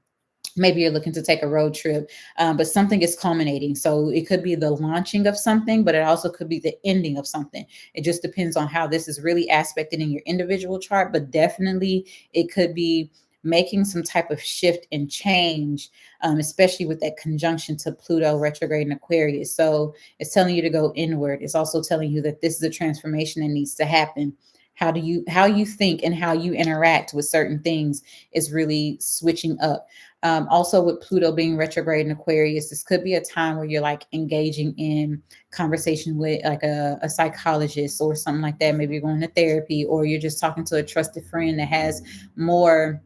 maybe you're looking to take a road trip, but something is culminating. So it could be the launching of something, but it also could be the ending of something. It just depends on how this is really aspected in your individual chart, but definitely it could be making some type of shift and change, especially with that conjunction to Pluto retrograde in Aquarius. So it's telling you to go inward. It's also telling you that this is a transformation that needs to happen. How you think and how you interact with certain things is really switching up. Also with Pluto being retrograde in Aquarius, this could be a time where you're like engaging in conversation with like a psychologist or something like that. Maybe you're going to therapy, or you're just talking to a trusted friend that has more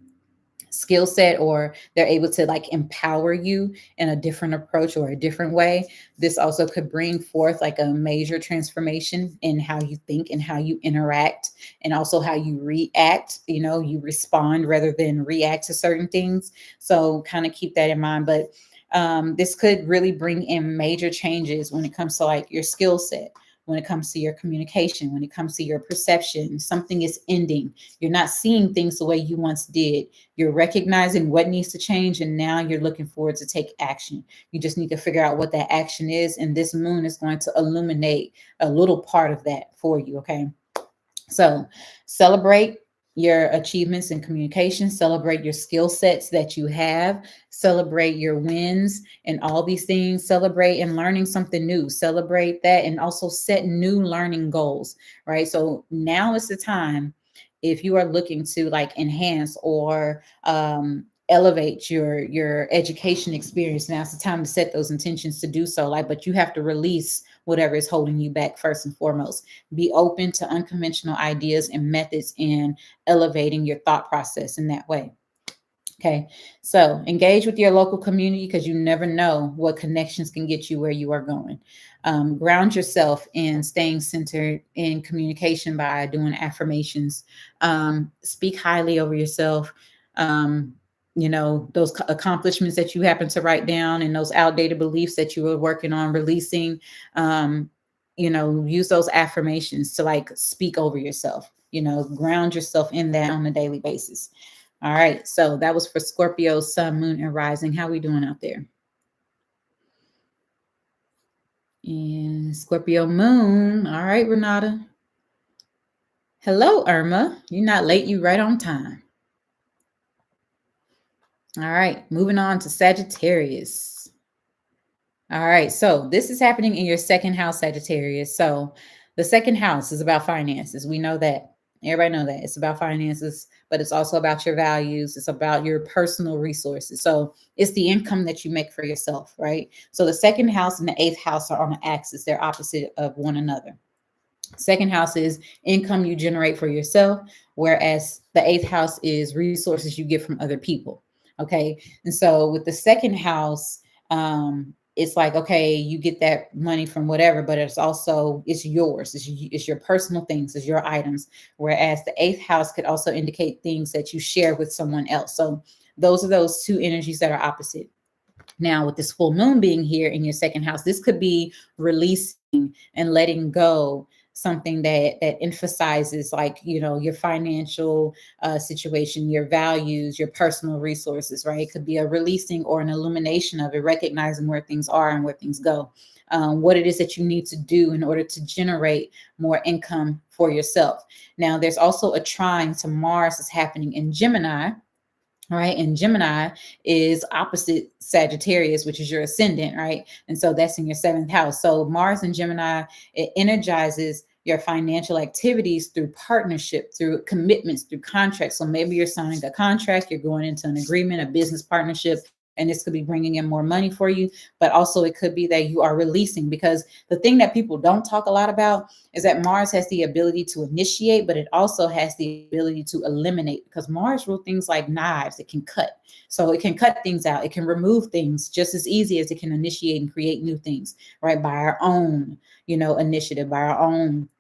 skill set, or they're able to like empower you in a different approach or a different way. This also could bring forth like a major transformation in how you think and how you interact, and also how you react. You respond rather than react to certain things. So kind of keep that in mind. But this could really bring in major changes when it comes to like your skill set, when it comes to your communication, when it comes to your perception. Something is ending. You're not seeing things the way you once did. You're recognizing what needs to change, and now you're looking forward to take action. You just need to figure out what that action is, and this moon is going to illuminate a little part of that for you, okay? So celebrate your achievements in communication, celebrate your skill sets that you have, celebrate your wins and all these things, celebrate and learning something new, celebrate that, and also set new learning goals, right? So now is the time, if you are looking to like enhance or elevate your education experience, now's the time to set those intentions to do so. Like, but you have to release whatever is holding you back first and foremost. Be open to unconventional ideas and methods in elevating your thought process in that way. Okay, so engage with your local community, because you never know what connections can get you where you are going. Ground yourself in staying centered in communication by doing affirmations. Speak highly over yourself. Those accomplishments that you happen to write down, and those outdated beliefs that you were working on releasing. Use those affirmations to like speak over yourself. Ground yourself in that on a daily basis. All right, so that was for Scorpio, Sun, Moon, and Rising. How we doing out there? And Scorpio Moon. All right, Renata. Hello, Irma. You're not late. You right on time. All right, moving on to Sagittarius. All right, so this is happening in your second house, Sagittarius. So the second house is about finances. We know that. Everybody know that. It's about finances, but it's also about your values. It's about your personal resources. So it's the income that you make for yourself, right? So the second house and the eighth house are on the axis. They're opposite of one another. Second house is income you generate for yourself, whereas the eighth house is resources you get from other people. Okay. And so with the second house, it's like, okay, you get that money from whatever, but it's yours. It's your personal things, it's your items. Whereas the eighth house could also indicate things that you share with someone else. So those are those two energies that are opposite. Now, with this full moon being here in your second house, this could be releasing and letting go something that emphasizes, like, your financial situation, your values, your personal resources, right? It could be a releasing or an illumination of it, recognizing where things are and where things go, what it is that you need to do in order to generate more income for yourself. Now, there's also a trine to Mars that's happening in Gemini. All right. And Gemini is opposite Sagittarius, which is your ascendant, right? And so that's in your seventh house. So Mars and Gemini, it energizes your financial activities through partnership, through commitments, through contracts. So maybe you're signing a contract, you're going into an agreement, a business partnership, and this could be bringing in more money for you. But also it could be that you are releasing, because the thing that people don't talk a lot about is that Mars has the ability to initiate, but it also has the ability to eliminate, because Mars rules things like knives. It can cut. So it can cut things out. It can remove things just as easy as it can initiate and create new things, right? By our own, initiative, by our own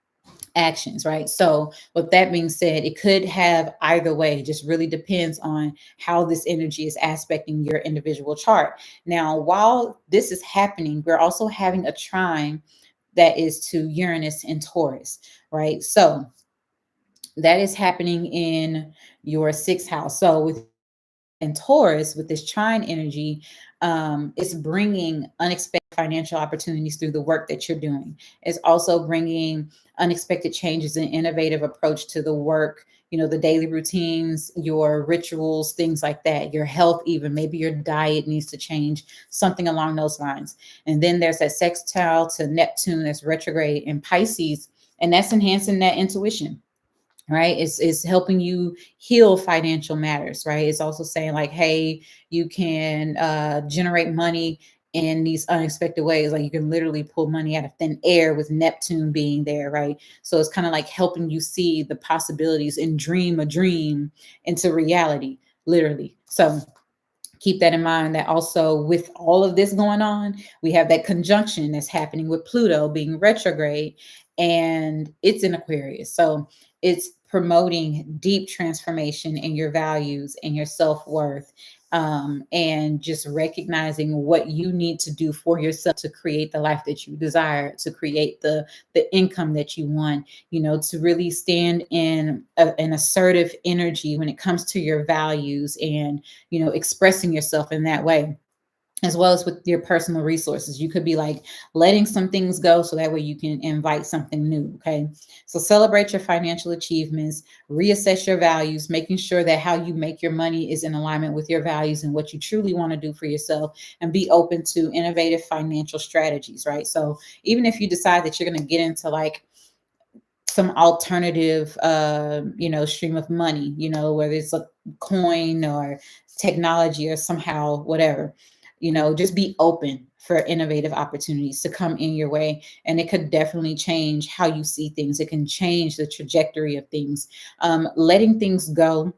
actions, right? So with that being said, it could have either way. It just really depends on how this energy is aspecting your individual chart. Now, while this is happening, we're also having a trine that is to Uranus and Taurus, right? So that is happening in your sixth house. So with and Taurus, with this trine energy, it's bringing unexpected financial opportunities through the work that you're doing. It's also bringing unexpected changes and innovative approach to the work, the daily routines, your rituals, things like that, your health, even maybe your diet needs to change, something along those lines. And then there's that sextile to Neptune that's retrograde in Pisces, and that's enhancing that intuition, right? It's helping you heal financial matters, right? It's also saying like, hey, you can generate money in these unexpected ways. Like you can literally pull money out of thin air with Neptune being there, right? So it's kind of like helping you see the possibilities and dream a dream into reality, literally. So keep that in mind, that also with all of this going on, we have that conjunction that's happening with Pluto being retrograde, and it's in Aquarius. So it's promoting deep transformation in your values and your self-worth, and just recognizing what you need to do for yourself to create the life that you desire, to create the income that you want, to really stand in an assertive energy when it comes to your values, and expressing yourself in that way, as well as with your personal resources. You could be like letting some things go so that way you can invite something new. Okay. So celebrate your financial achievements, reassess your values, making sure that how you make your money is in alignment with your values and what you truly want to do for yourself, and be open to innovative financial strategies, right? So even if you decide that you're going to get into like some alternative, stream of money, whether it's a coin or technology or somehow whatever, just be open for innovative opportunities to come in your way. And it could definitely change how you see things. It can change the trajectory of things, letting things go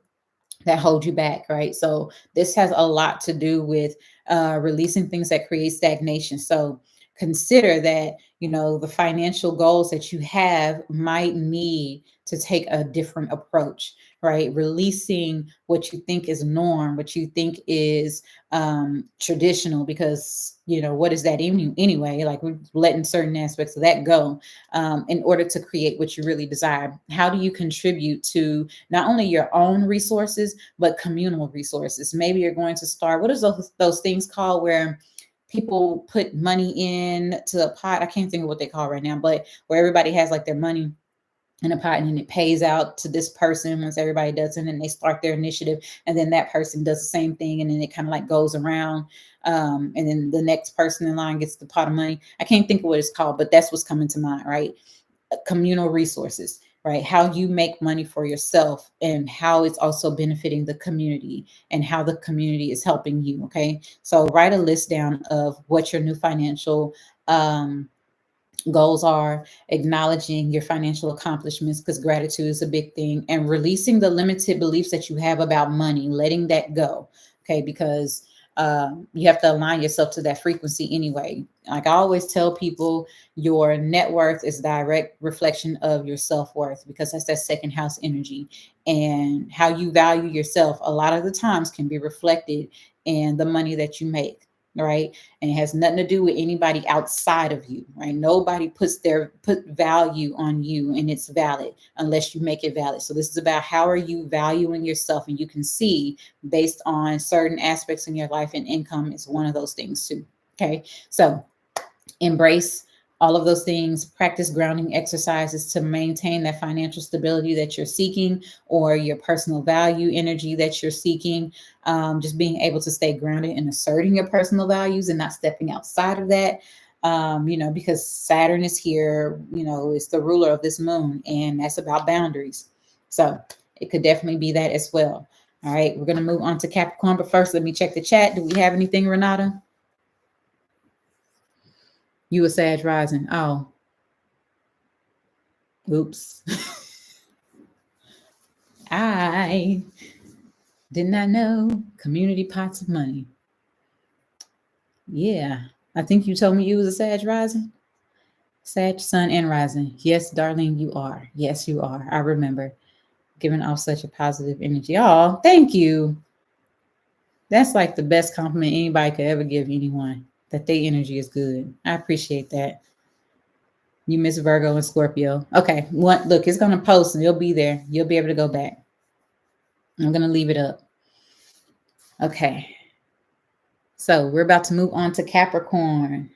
that hold you back, right? So this has a lot to do with releasing things that create stagnation. So consider that, the financial goals that you have might need to take a different approach, right? Releasing what you think is norm, what you think is traditional, because, what is that anyway? Like we're letting certain aspects of that go, in order to create what you really desire. How do you contribute to not only your own resources, but communal resources? Maybe you're going to start, what is those things called where people put money in to a pot? I can't think of what they call right now, but where everybody has like their money in a pot, and then it pays out to this person once everybody does it, and then they start their initiative, and then that person does the same thing, and then it kind of like goes around, and then the next person in line gets the pot of money. I can't think of what it's called, but that's what's coming to mind, right? Communal resources, right? How you make money for yourself and how it's also benefiting the community and how the community is helping you. Okay. So write a list down of what your new financial goals are, acknowledging your financial accomplishments, because gratitude is a big thing, and releasing the limited beliefs that you have about money, letting that go. Okay. Because you have to align yourself to that frequency anyway. Like I always tell people, your net worth is a direct reflection of your self-worth, because that's that second house energy. And how you value yourself a lot of the times can be reflected in the money that you make, right? And it has nothing to do with anybody outside of you, right? Nobody put value on you, and it's valid unless you make it valid. So this is about how are you valuing yourself, and you can see based on certain aspects in your life, and income is one of those things too. Okay, so embrace all of those things. Practice grounding exercises to maintain that financial stability that you're seeking, or your personal value energy that you're seeking. Just being able to stay grounded and asserting your personal values and not stepping outside of that. Because Saturn is here, it's the ruler of this moon, and that's about boundaries. So it could definitely be that as well. All right, we're going to move on to Capricorn, but first let me check the chat. Do we have anything, Renata? You a Sag rising. Oh. Oops. I did not know. Community pots of money. Yeah. I think you told me you was a Sag rising. Sag, sun, and rising. Yes, darling, you are. Yes, you are. I remember giving off such a positive energy. Oh, thank you. That's like the best compliment anybody could ever give anyone, that their energy is good. I appreciate that. You miss Virgo and Scorpio. Okay, look, it's going to post and you'll be there. You'll be able to go back. I'm going to leave it up. Okay. So we're about to move on to Capricorn.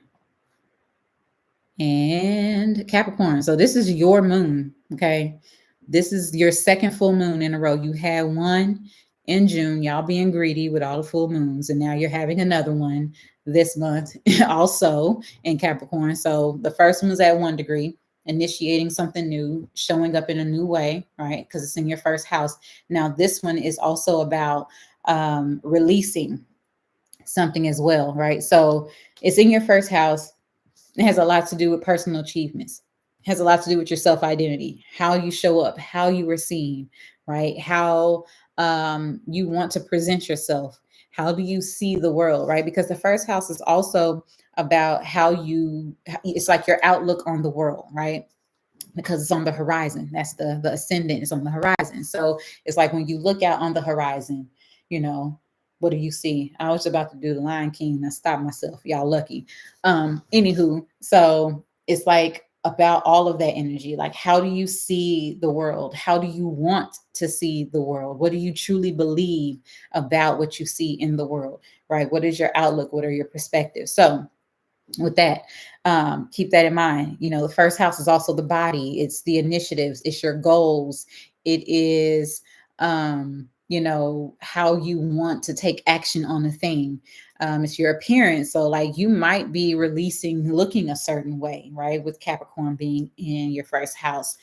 And Capricorn. So this is your moon. Okay. This is your second full moon in a row. You had one in June, y'all being greedy with all the full moons. And now you're having another one this month also in Capricorn. So the first one was at 1 degree, initiating something new, showing up in a new way, right? Because it's in your first house. Now this one is also about releasing something as well, right? So it's in your first house. It has a lot to do with personal achievements. It has a lot to do with your self-identity, how you show up, how you were seen, right? How you want to present yourself. How do you see the world, right? Because the first house is also about it's like your outlook on the world, right? Because it's on the horizon. That's the ascendant is on the horizon. So it's like when you look out on the horizon, what do you see? I was about to do the Lion King and I stopped myself. Y'all lucky. Anywho, so it's like about all of that energy. Like, how do you see the world? How do you want to see the world? What do you truly believe about what you see in the world, right? What is your outlook? What are your perspectives? So with that, keep that in mind. The first house is also the body. It's the initiatives. It's your goals. It is, how you want to take action on a thing. It's your appearance. So like you might be looking a certain way, right? With Capricorn being in your first house,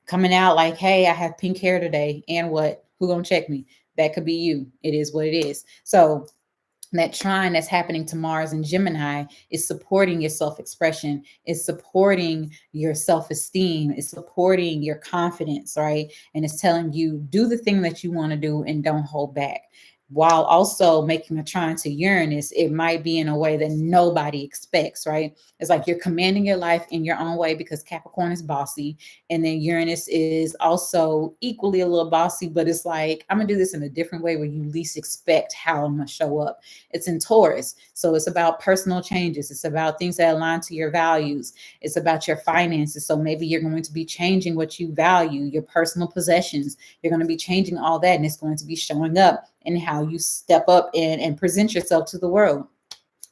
coming out like, hey, I have pink hair today. And what? Who gonna check me? That could be you. It is what it is. So that trine that's happening to Mars and Gemini is supporting your self-expression, is supporting your self-esteem, is supporting your confidence, right? And it's telling you, do the thing that you want to do and don't hold back. While also making a trine to Uranus, it might be in a way that nobody expects, right? It's like you're commanding your life in your own way because Capricorn is bossy. And then Uranus is also equally a little bossy, but it's like, I'm going to do this in a different way where you least expect how I'm going to show up. It's in Taurus. So it's about personal changes. It's about things that align to your values. It's about your finances. So maybe you're going to be changing what you value, your personal possessions. You're going to be changing all that. And it's going to be showing up in how you step up and present yourself to the world.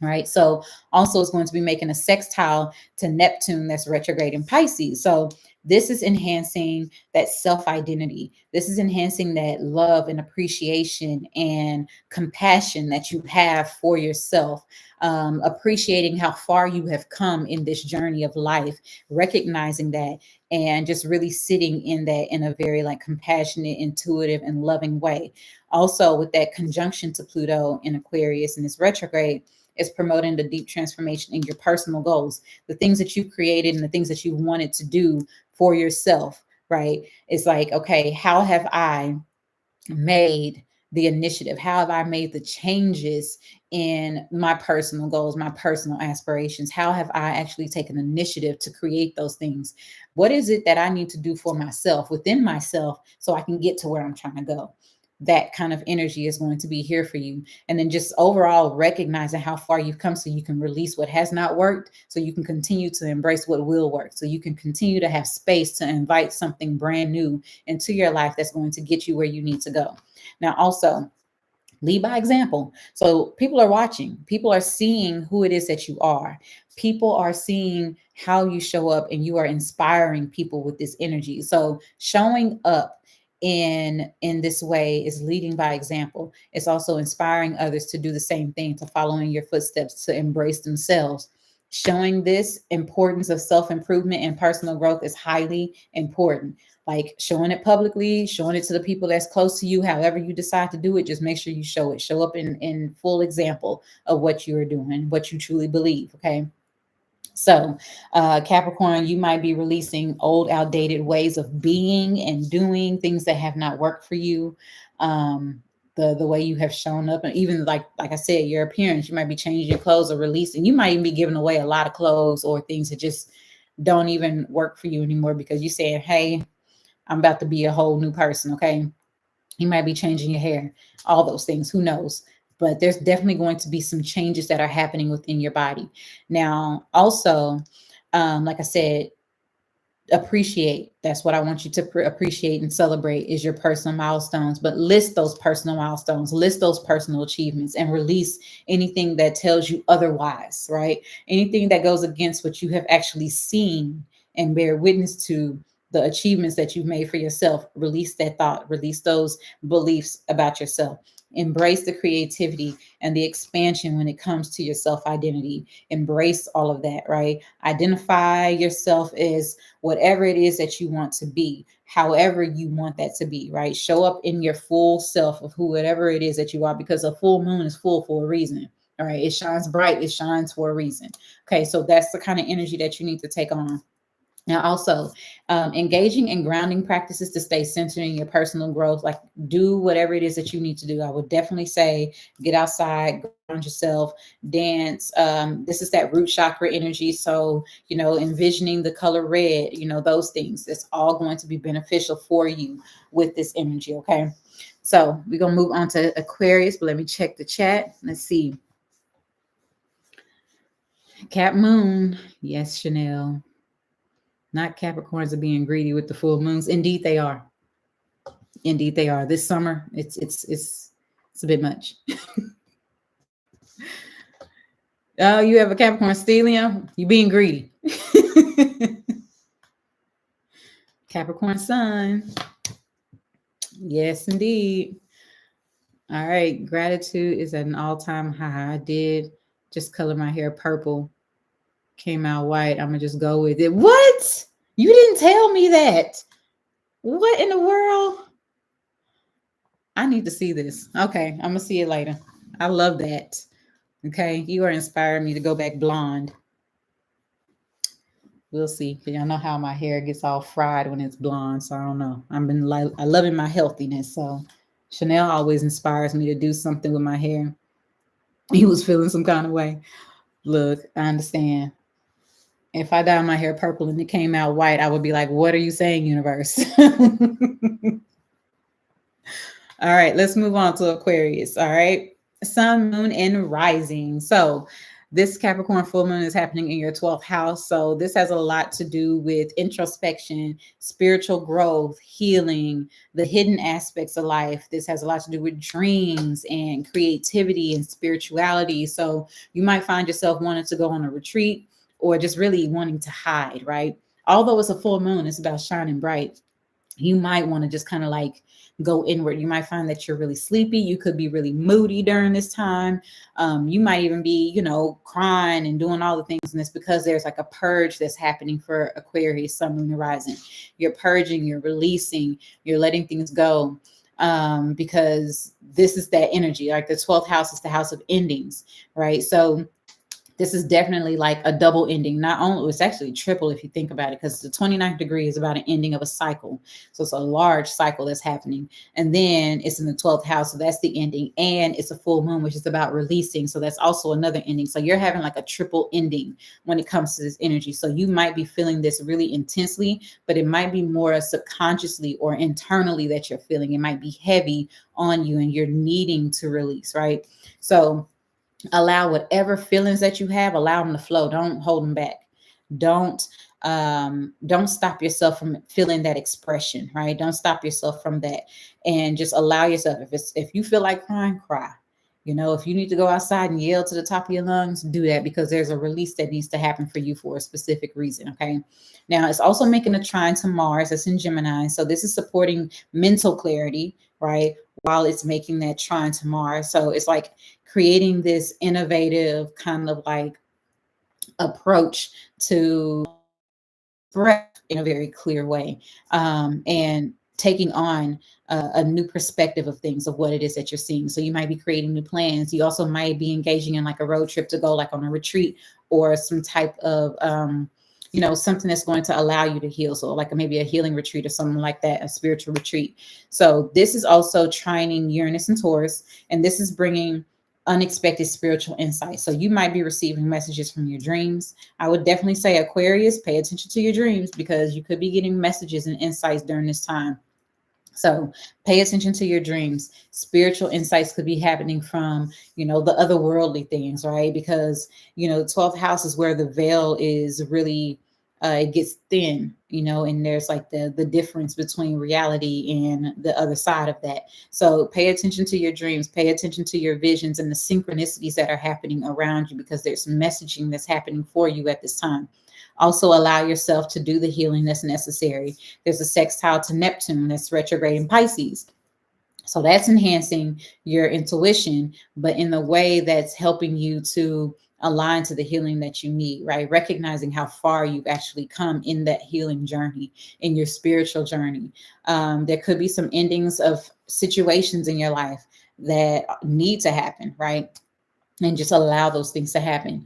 Right. So also it's going to be making a sextile to Neptune that's retrograde in Pisces. So this is enhancing that self-identity. This is enhancing that love and appreciation and compassion that you have for yourself, appreciating how far you have come in this journey of life, recognizing that, and just really sitting in that in a very like compassionate, intuitive, and loving way. Also with that conjunction to Pluto in Aquarius and this retrograde, is promoting the deep transformation in your personal goals, the things that you created and the things that you wanted to do for yourself, right? It's like, okay, how have I made the initiative? How have I made the changes in my personal goals, my personal aspirations? How have I actually taken initiative to create those things? What is it that I need to do for myself, within myself, so I can get to where I'm trying to go? That kind of energy is going to be here for you. And then just overall recognizing how far you've come so you can release what has not worked, so you can continue to embrace what will work, so you can continue to have space to invite something brand new into your life that's going to get you where you need to go. Now, also, lead by example. So people are watching, people are seeing who it is that you are. People are seeing how you show up, and you are inspiring people with this energy. So showing up in this way is leading by example. It's also inspiring others to do the same thing, to follow in your footsteps, to embrace themselves. Showing this importance of self-improvement and personal growth is highly important. Like showing it publicly, showing it to the people that's close to you, however you decide to do it, just make sure you show it. Show up in full example of what you are doing, what you truly believe. Okay. So, Capricorn, you might be releasing old, outdated ways of being and doing things that have not worked for you. The way you have shown up, and even like I said, your appearance, you might be changing your clothes or releasing. You might even be giving away a lot of clothes or things that just don't even work for you anymore, because you said, "Hey, I'm about to be a whole new person." Okay. You might be changing your hair, all those things, who knows? But there's definitely going to be some changes that are happening within your body. Now, also, like I said, appreciate. That's what I want you to appreciate and celebrate, is your personal milestones. But list those personal milestones, list those personal achievements, and release anything that tells you otherwise, right? Anything that goes against what you have actually seen and bear witness to, the achievements that you've made for yourself. Release that thought, release those beliefs about yourself. Embrace the creativity and the expansion when it comes to your self-identity. Embrace all of that, right? Identify yourself as whatever it is that you want to be, however you want that to be, right? Show up in your full self of whatever it is that you are, because a full moon is full for a reason. All right. It shines bright. It shines for a reason. Okay. So that's the kind of energy that you need to take on. Now, also, engaging in grounding practices to stay centered in your personal growth. Like, do whatever it is that you need to do. I would definitely say get outside, ground yourself, dance. This is that root chakra energy. So, envisioning the color red, those things. It's all going to be beneficial for you with this energy. Okay. So we're going to move on to Aquarius, but let me check the chat. Let's see. Cap Moon. Yes, Chanel. Not Capricorns are being greedy with the full moons. Indeed, they are. Indeed, they are. This summer, it's a bit much. Oh, you have a Capricorn stellium? You being greedy. Capricorn sun. Yes, indeed. All right. Gratitude is at an all-time high. I did just color my hair purple. Came out white. I'm going to just go with it. What? You didn't tell me that. What in the world? I need to see this. Okay. I'm going to see it later. I love that. Okay. You are inspiring me to go back blonde. We'll see. Y'all know how my hair gets all fried when it's blonde. So I don't know. I loving my healthiness. So Chanel always inspires me to do something with my hair. He was feeling some kind of way. Look, I understand. If I dyed my hair purple and it came out white, I would be like, what are you saying, universe? All right, let's move on to Aquarius. All right. Sun, moon, and rising. So this Capricorn full moon is happening in your 12th house. So this has a lot to do with introspection, spiritual growth, healing, the hidden aspects of life. This has a lot to do with dreams and creativity and spirituality. So you might find yourself wanting to go on a retreat, or just really wanting to hide, right? Although it's a full moon, it's about shining bright. You might want to just kind of like go inward. You might find that you're really sleepy. You could be really moody during this time. You might even be, crying and doing all the things. And it's because there's like a purge that's happening for Aquarius, sun, moon, and rising. You're purging, you're releasing, you're letting things go. Because this is that energy. Like the 12th house is the house of endings, right? So This is definitely like a double ending. Not only, it's actually triple if you think about it, because the 29th degree is about an ending of a cycle. So it's a large cycle that's happening. And then it's in the 12th house. So that's the ending. And it's a full moon, which is about releasing. So that's also another ending. So you're having like a triple ending when it comes to this energy. So you might be feeling this really intensely, but it might be more subconsciously or internally that you're feeling. It might be heavy on you and you're needing to release, right? So allow whatever feelings that you have, allow them to flow. Don't hold them back. Don't don't stop yourself from feeling that expression, right? Don't stop yourself from that, and just allow yourself. If you feel like crying, cry. You know, if you need to go outside and yell to the top of your lungs, do that, because there's a release that needs to happen for you for a specific reason. Okay. Now it's also making a trine to Mars. That's in Gemini. So this is supporting mental clarity, right? While it's making that trine to Mars. So it's like creating this innovative kind of like approach to breath in a very clear way, and taking on a new perspective of things, of what it is that you're seeing. So you might be creating new plans. You also might be engaging in like a road trip to go like on a retreat, or some type of something that's going to allow you to heal. So like maybe a healing retreat or something like that, a spiritual retreat. So this is also trining Uranus and Taurus, and this is bringing unexpected spiritual insight. So you might be receiving messages from your dreams. I would definitely say Aquarius, pay attention to your dreams, because you could be getting messages and insights during this time. So pay attention to your dreams. Spiritual insights could be happening from, the otherworldly things, right? Because, the 12th house is where the veil is really, it gets thin, and there's like the difference between reality and the other side of that. So pay attention to your dreams, pay attention to your visions and the synchronicities that are happening around you, because there's messaging that's happening for you at this time. Also allow yourself to do the healing that's necessary. There's a sextile to Neptune that's retrograde in Pisces. So that's enhancing your intuition, but in the way that's helping you to align to the healing that you need, right? Recognizing how far you've actually come in that healing journey, in your spiritual journey. There could be some endings of situations in your life that need to happen, right? And just allow those things to happen,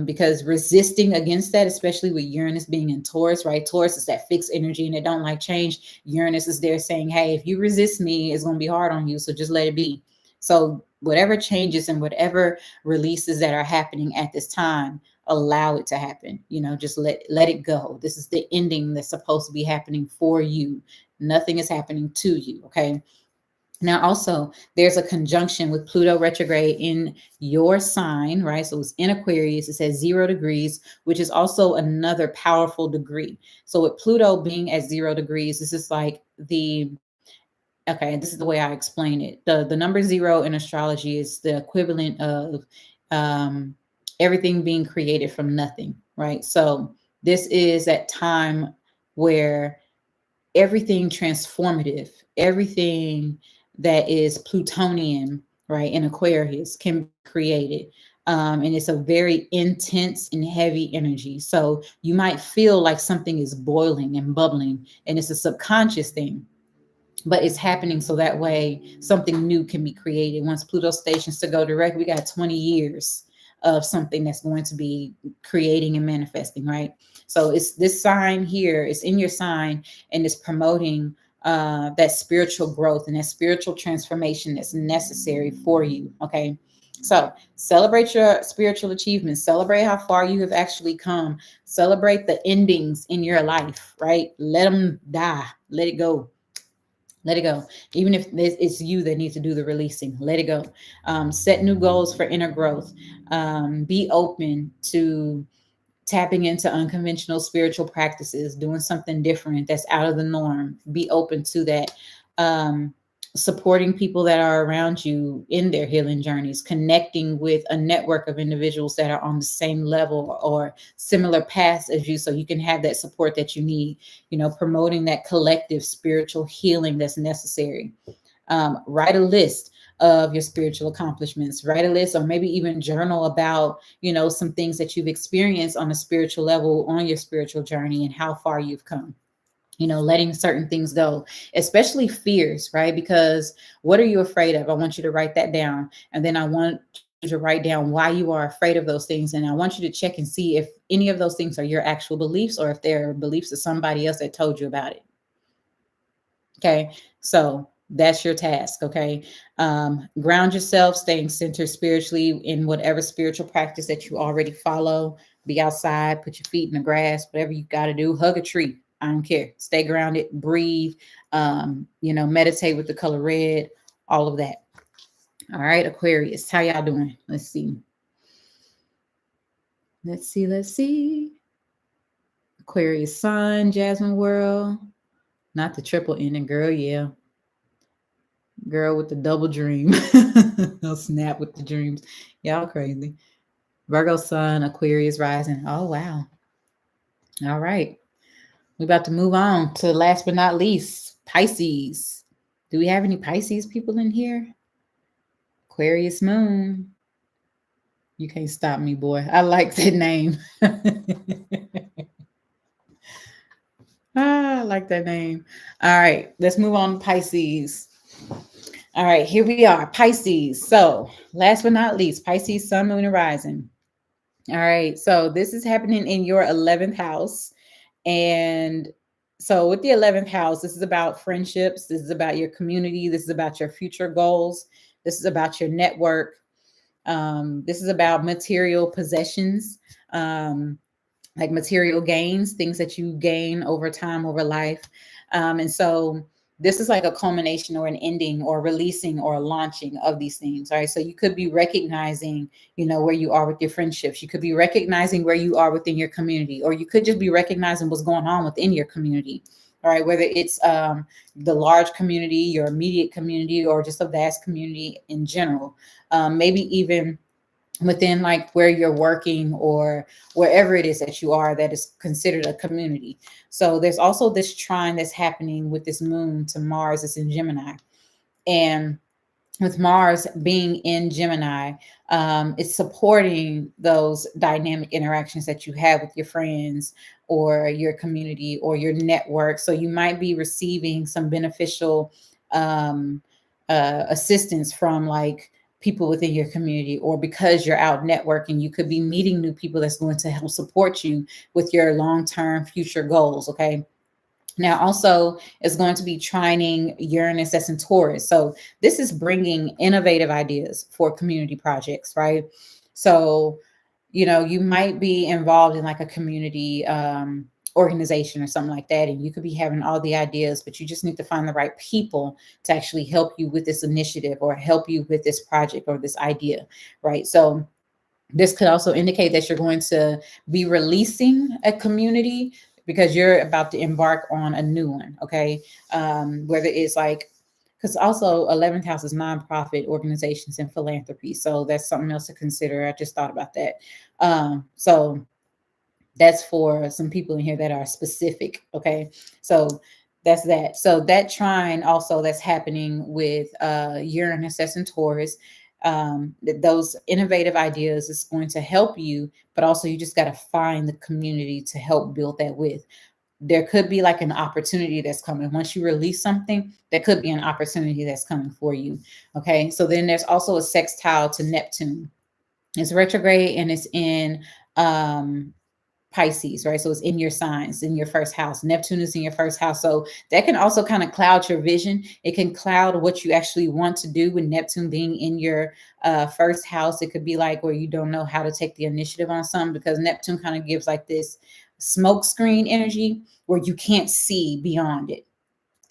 because resisting against that, especially with Uranus being in Taurus, right? Taurus is that fixed energy and it don't like change. Uranus is there saying, hey, if you resist me, it's going to be hard on you, so just let it be. So whatever changes and whatever releases that are happening at this time, allow it to happen. Just let it go. This is the ending that's supposed to be happening for you. Nothing is happening to you. Okay. Now, also, there's a conjunction with Pluto retrograde in your sign, right? So it's in Aquarius. It says 0 degrees, which is also another powerful degree. So with Pluto being at 0 degrees, this is like okay, this is the way I explain it. The number 0 in astrology is the equivalent of everything being created from nothing, right? So this is that time where everything transformative, everything that is Plutonian, right, in Aquarius can be created. And it's a very intense and heavy energy. So you might feel like something is boiling and bubbling, and it's a subconscious thing, but it's happening so that way something new can be created. Once Pluto stations to go direct, we got 20 years of something that's going to be creating and manifesting, right? So it's this sign here, it's in your sign, and it's promoting that spiritual growth and that spiritual transformation that's necessary for you. Okay. So celebrate your spiritual achievements, celebrate how far you have actually come, celebrate the endings in your life, right? Let them die, let it go. Let it go. Even if it's you that needs to do the releasing, let it go. Set new goals for inner growth. Be open to tapping into unconventional spiritual practices, doing something different that's out of the norm. Be open to that. Um, Supporting people that are around you in their healing journeys, connecting with a network of individuals that are on the same level or similar paths as you, so you can have that support that you need, promoting that collective spiritual healing that's necessary. Write a list of your spiritual accomplishments, write a list, or maybe even journal about, some things that you've experienced on a spiritual level on your spiritual journey and how far you've come. Letting certain things go, especially fears, right? Because what are you afraid of? I want you to write that down. And then I want to write down why you are afraid of those things. And I want you to check and see if any of those things are your actual beliefs or if they're beliefs of somebody else that told you about it. Okay. So that's your task. Okay. Ground yourself, staying centered spiritually in whatever spiritual practice that you already follow. Be outside, put your feet in the grass, whatever you got to do. Hug a tree. I don't care. Stay grounded, breathe, meditate with the color red, all of that. All right, Aquarius, how y'all doing? Let's see. Let's see. Aquarius sun, Jasmine World. Not the triple ending, girl, yeah. Girl with the double dream. No snap with the dreams. Y'all crazy. Virgo sun, Aquarius rising. Oh, wow. All right. We're about to move on to last but not least, Pisces. Do we have any Pisces people in here? Aquarius moon. You can't stop me, boy. I like that name. I like that name. All right, let's move on to Pisces. All right, here we are, Pisces. So last but not least, Pisces, sun, moon, and rising. All right, so this is happening in your 11th house. And so with the 11th house, this is about friendships. This is about your community. This is about your future goals. This is about your network. This is about material possessions, like material gains, things that you gain over time, over life. And so this is like a culmination or an ending or releasing or launching of these things. Right. So you could be recognizing, where you are with your friendships. You could be recognizing where you are within your community, or you could just be recognizing what's going on within your community. All right. Whether it's the large community, your immediate community, or just a vast community in general. Maybe even within like where you're working or wherever it is that you are that is considered a community. So there's also this trine that's happening with this moon to Mars. It's in Gemini. And with Mars being in Gemini, it's supporting those dynamic interactions that you have with your friends or your community or your network. So you might be receiving some beneficial assistance from like people within your community, or because you're out networking, you could be meeting new people that's going to help support you with your long-term future goals. Okay. Now, also, it's going to be trining Uranus that's in Taurus. So this is bringing innovative ideas for community projects, right? So, you might be involved in like a community organization or something like that, and you could be having all the ideas, but you just need to find the right people to actually help you with this initiative or help you with this project or this idea, right? So this could also indicate that you're going to be releasing a community because you're about to embark on a new one. Okay. Whether it's like, because also 11th house is nonprofit organizations and philanthropy. So that's something else to consider. I just thought about that. So that's for some people in here that are specific. Okay. So that's that. So that trine also that's happening with Uranus that's in Taurus. Those innovative ideas is going to help you, but also you just got to find the community to help build that with. There could be like an opportunity that's coming. Once you release something, there could be an opportunity that's coming for you. Okay. So then there's also a sextile to Neptune. It's retrograde and it's in Pisces, right? So it's in your signs, in your first house. Neptune is in your first house. So that can also kind of cloud your vision. It can cloud what you actually want to do with Neptune being in your first house. It could be like where you don't know how to take the initiative on something, because Neptune kind of gives like this smoke screen energy where you can't see beyond it.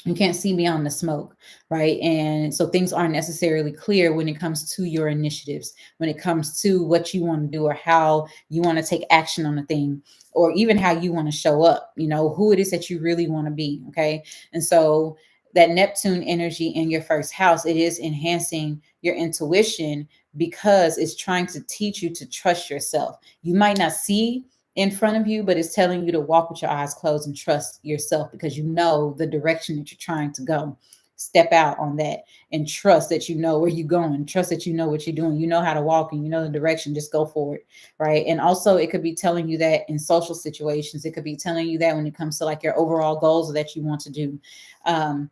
You can't see beyond the smoke, right? And so things aren't necessarily clear when it comes to your initiatives, when it comes to what you want to do or how you want to take action on a thing, or even how you want to show up, who it is that you really want to be. Okay. And so that Neptune energy in your first house, it is enhancing your intuition because it's trying to teach you to trust yourself. You might not see in front of you, but it's telling you to walk with your eyes closed and trust yourself because you know the direction that you're trying to go. Step out on that and trust that you know where you're going. Trust that you know what you're doing. You know how to walk and you know the direction. Just go for it, right? And also it could be telling you that in social situations. It could be telling you that when it comes to like your overall goals that you want to do. And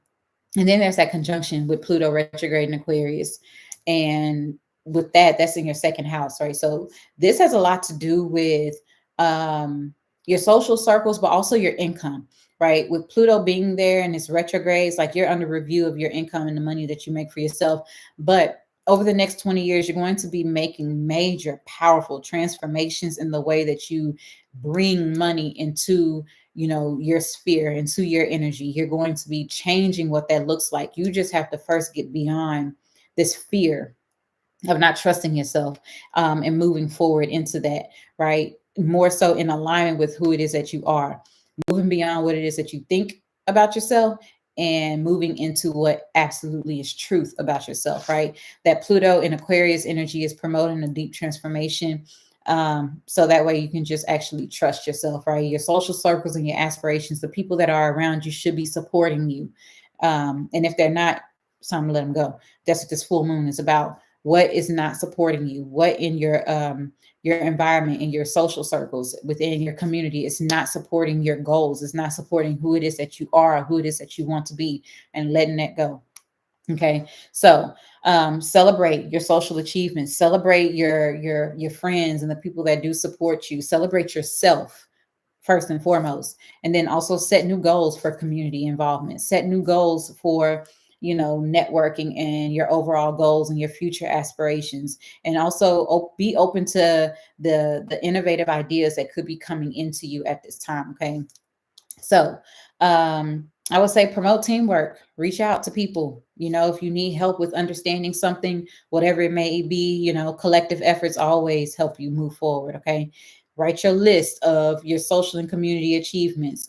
then there's that conjunction with Pluto retrograde in Aquarius. And with that, that's in your second house, right? So this has a lot to do with your social circles, but also your income, right? With Pluto being there and its retrogrades, like you're under review of your income and the money that you make for yourself. But over the next 20 years, you're going to be making major, powerful transformations in the way that you bring money into, your sphere, into your energy. You're going to be changing what that looks like. You just have to first get beyond this fear of not trusting yourself, and moving forward into that, right? More so in alignment with who it is that you are, moving beyond what it is that you think about yourself and moving into what absolutely is truth about yourself, right? That Pluto in Aquarius energy is promoting a deep transformation. So that way you can just actually trust yourself, right? Your social circles and your aspirations, the people that are around you should be supporting you. And if they're not, it's time to let them go. That's what this full moon is about. What is not supporting you? What in your environment, in your social circles, within your community is not supporting your goals, is not supporting who it is that you are, who it is that you want to be, and letting that go. Okay, so celebrate your social achievements, celebrate your friends and the people that do support you, celebrate yourself first and foremost, and then also set new goals for community involvement, set new goals for networking and your overall goals and your future aspirations, and also be open to the innovative ideas that could be coming into you at this time. Okay, so I would say promote teamwork, reach out to people, if you need help with understanding something, whatever it may be, collective efforts always help you move forward. Okay, write your list of your social and community achievements.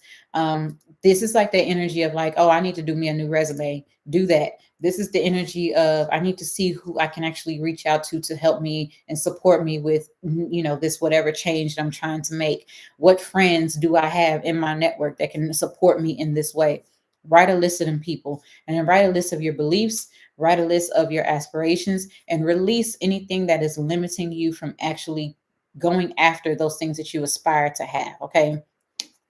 This is like the energy of like, oh, I need to do me a new resume. Do that. This is the energy of I need to see who I can actually reach out to help me and support me with, this whatever change that I'm trying to make. What friends do I have in my network that can support me in this way? Write a list of them people, and then write a list of your beliefs, write a list of your aspirations, and release anything that is limiting you from actually going after those things that you aspire to have. Okay.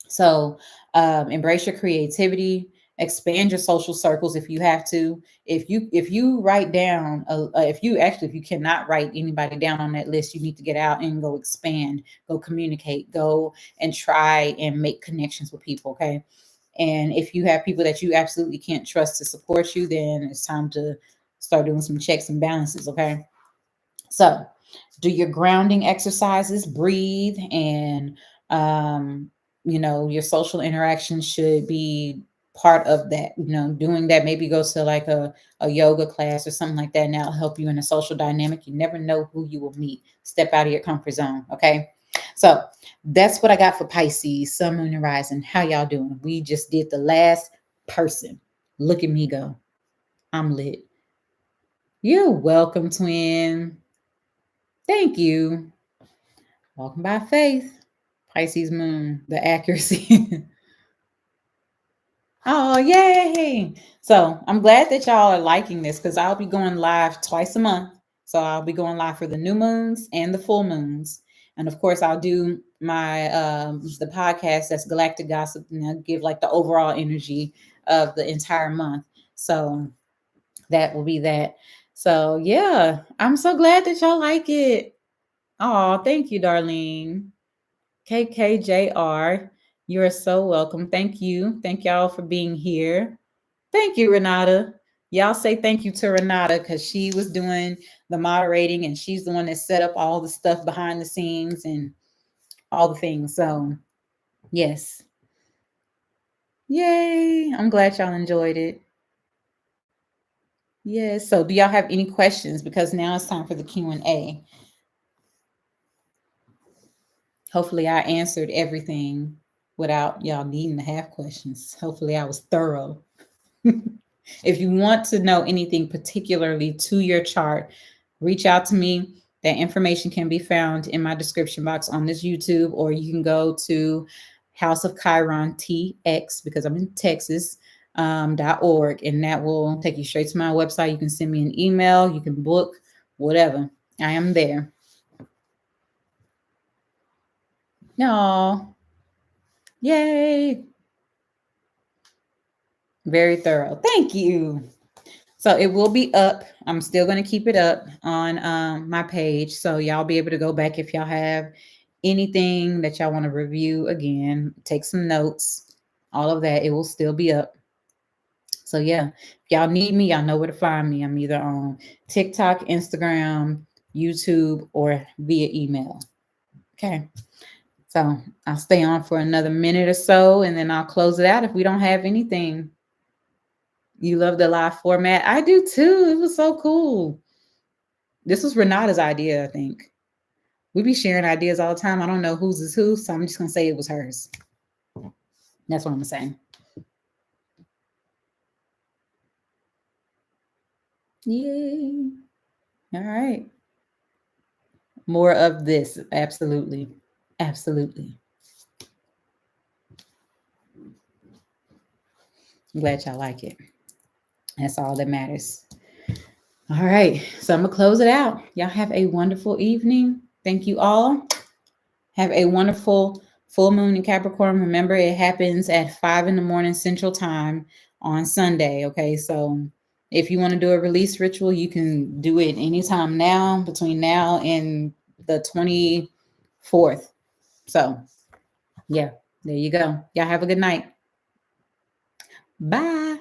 So embrace your creativity, expand your social circles if you have to. If you write down, if you cannot write anybody down on that list, you need to get out and go expand, go communicate, go and try and make connections with people. Okay. And if you have people that you absolutely can't trust to support you, then it's time to start doing some checks and balances. Okay. So do your grounding exercises, breathe, and your social interactions should be part of that. Doing that, maybe go to like a yoga class or something like that, and that'll help you in a social dynamic. You never know who you will meet. Step out of your comfort zone. Okay. So that's what I got for Pisces, Sun, Moon, and Rising. How y'all doing? We just did the last person. Look at me go. I'm lit. You're welcome, twin. Thank you. Walking by faith. Pisces moon, the accuracy. Oh, yay. So I'm glad that y'all are liking this because I'll be going live twice a month. So I'll be going live for the new moons and the full moons. And of course, I'll do my the podcast that's Galactic Gossip, and I'll give like the overall energy of the entire month. So that will be that. So yeah, I'm so glad that y'all like it. Oh, thank you, Darlene. KKJR, you are so welcome. Thank you. Thank y'all for being here. Thank you, Renata. Y'all say thank you to Renata because she was doing the moderating and she's the one that set up all the stuff behind the scenes and all the things. So, yes. Yay. I'm glad y'all enjoyed it. Yes. So, do y'all have any questions? Because now it's time for the Q&A. Hopefully, I answered everything without y'all needing to have questions. Hopefully, I was thorough. If you want to know anything particularly to your chart, reach out to me. That information can be found in my description box on this YouTube, or you can go to House of Chiron TX because I'm in Texas. .org, and that will take you straight to my website. You can send me an email, you can book, whatever. I am there. No. Yay. Very thorough. Thank you. So it will be up. I'm still going to keep it up on my page. So y'all be able to go back if y'all have anything that y'all want to review again, take some notes, all of that. It will still be up. So yeah, if y'all need me, y'all know where to find me. I'm either on TikTok, Instagram, YouTube, or via email. Okay. So I'll stay on for another minute or so and then I'll close it out if we don't have anything. You love the live format? I do too. It was so cool. This was Renata's idea, I think. We be sharing ideas all the time. I don't know whose is whose, so I'm just going to say it was hers. That's what I'm saying. Yay. All right. More of this. Absolutely. Absolutely. I'm glad y'all like it. That's all that matters. All right. So I'm going to close it out. Y'all have a wonderful evening. Thank you all. Have a wonderful full moon in Capricorn. Remember, it happens at 5 a.m. Central Time on Sunday. Okay. So if you want to do a release ritual, you can do it anytime now, between now and the 24th. So, yeah, there you go. Y'all have a good night. Bye.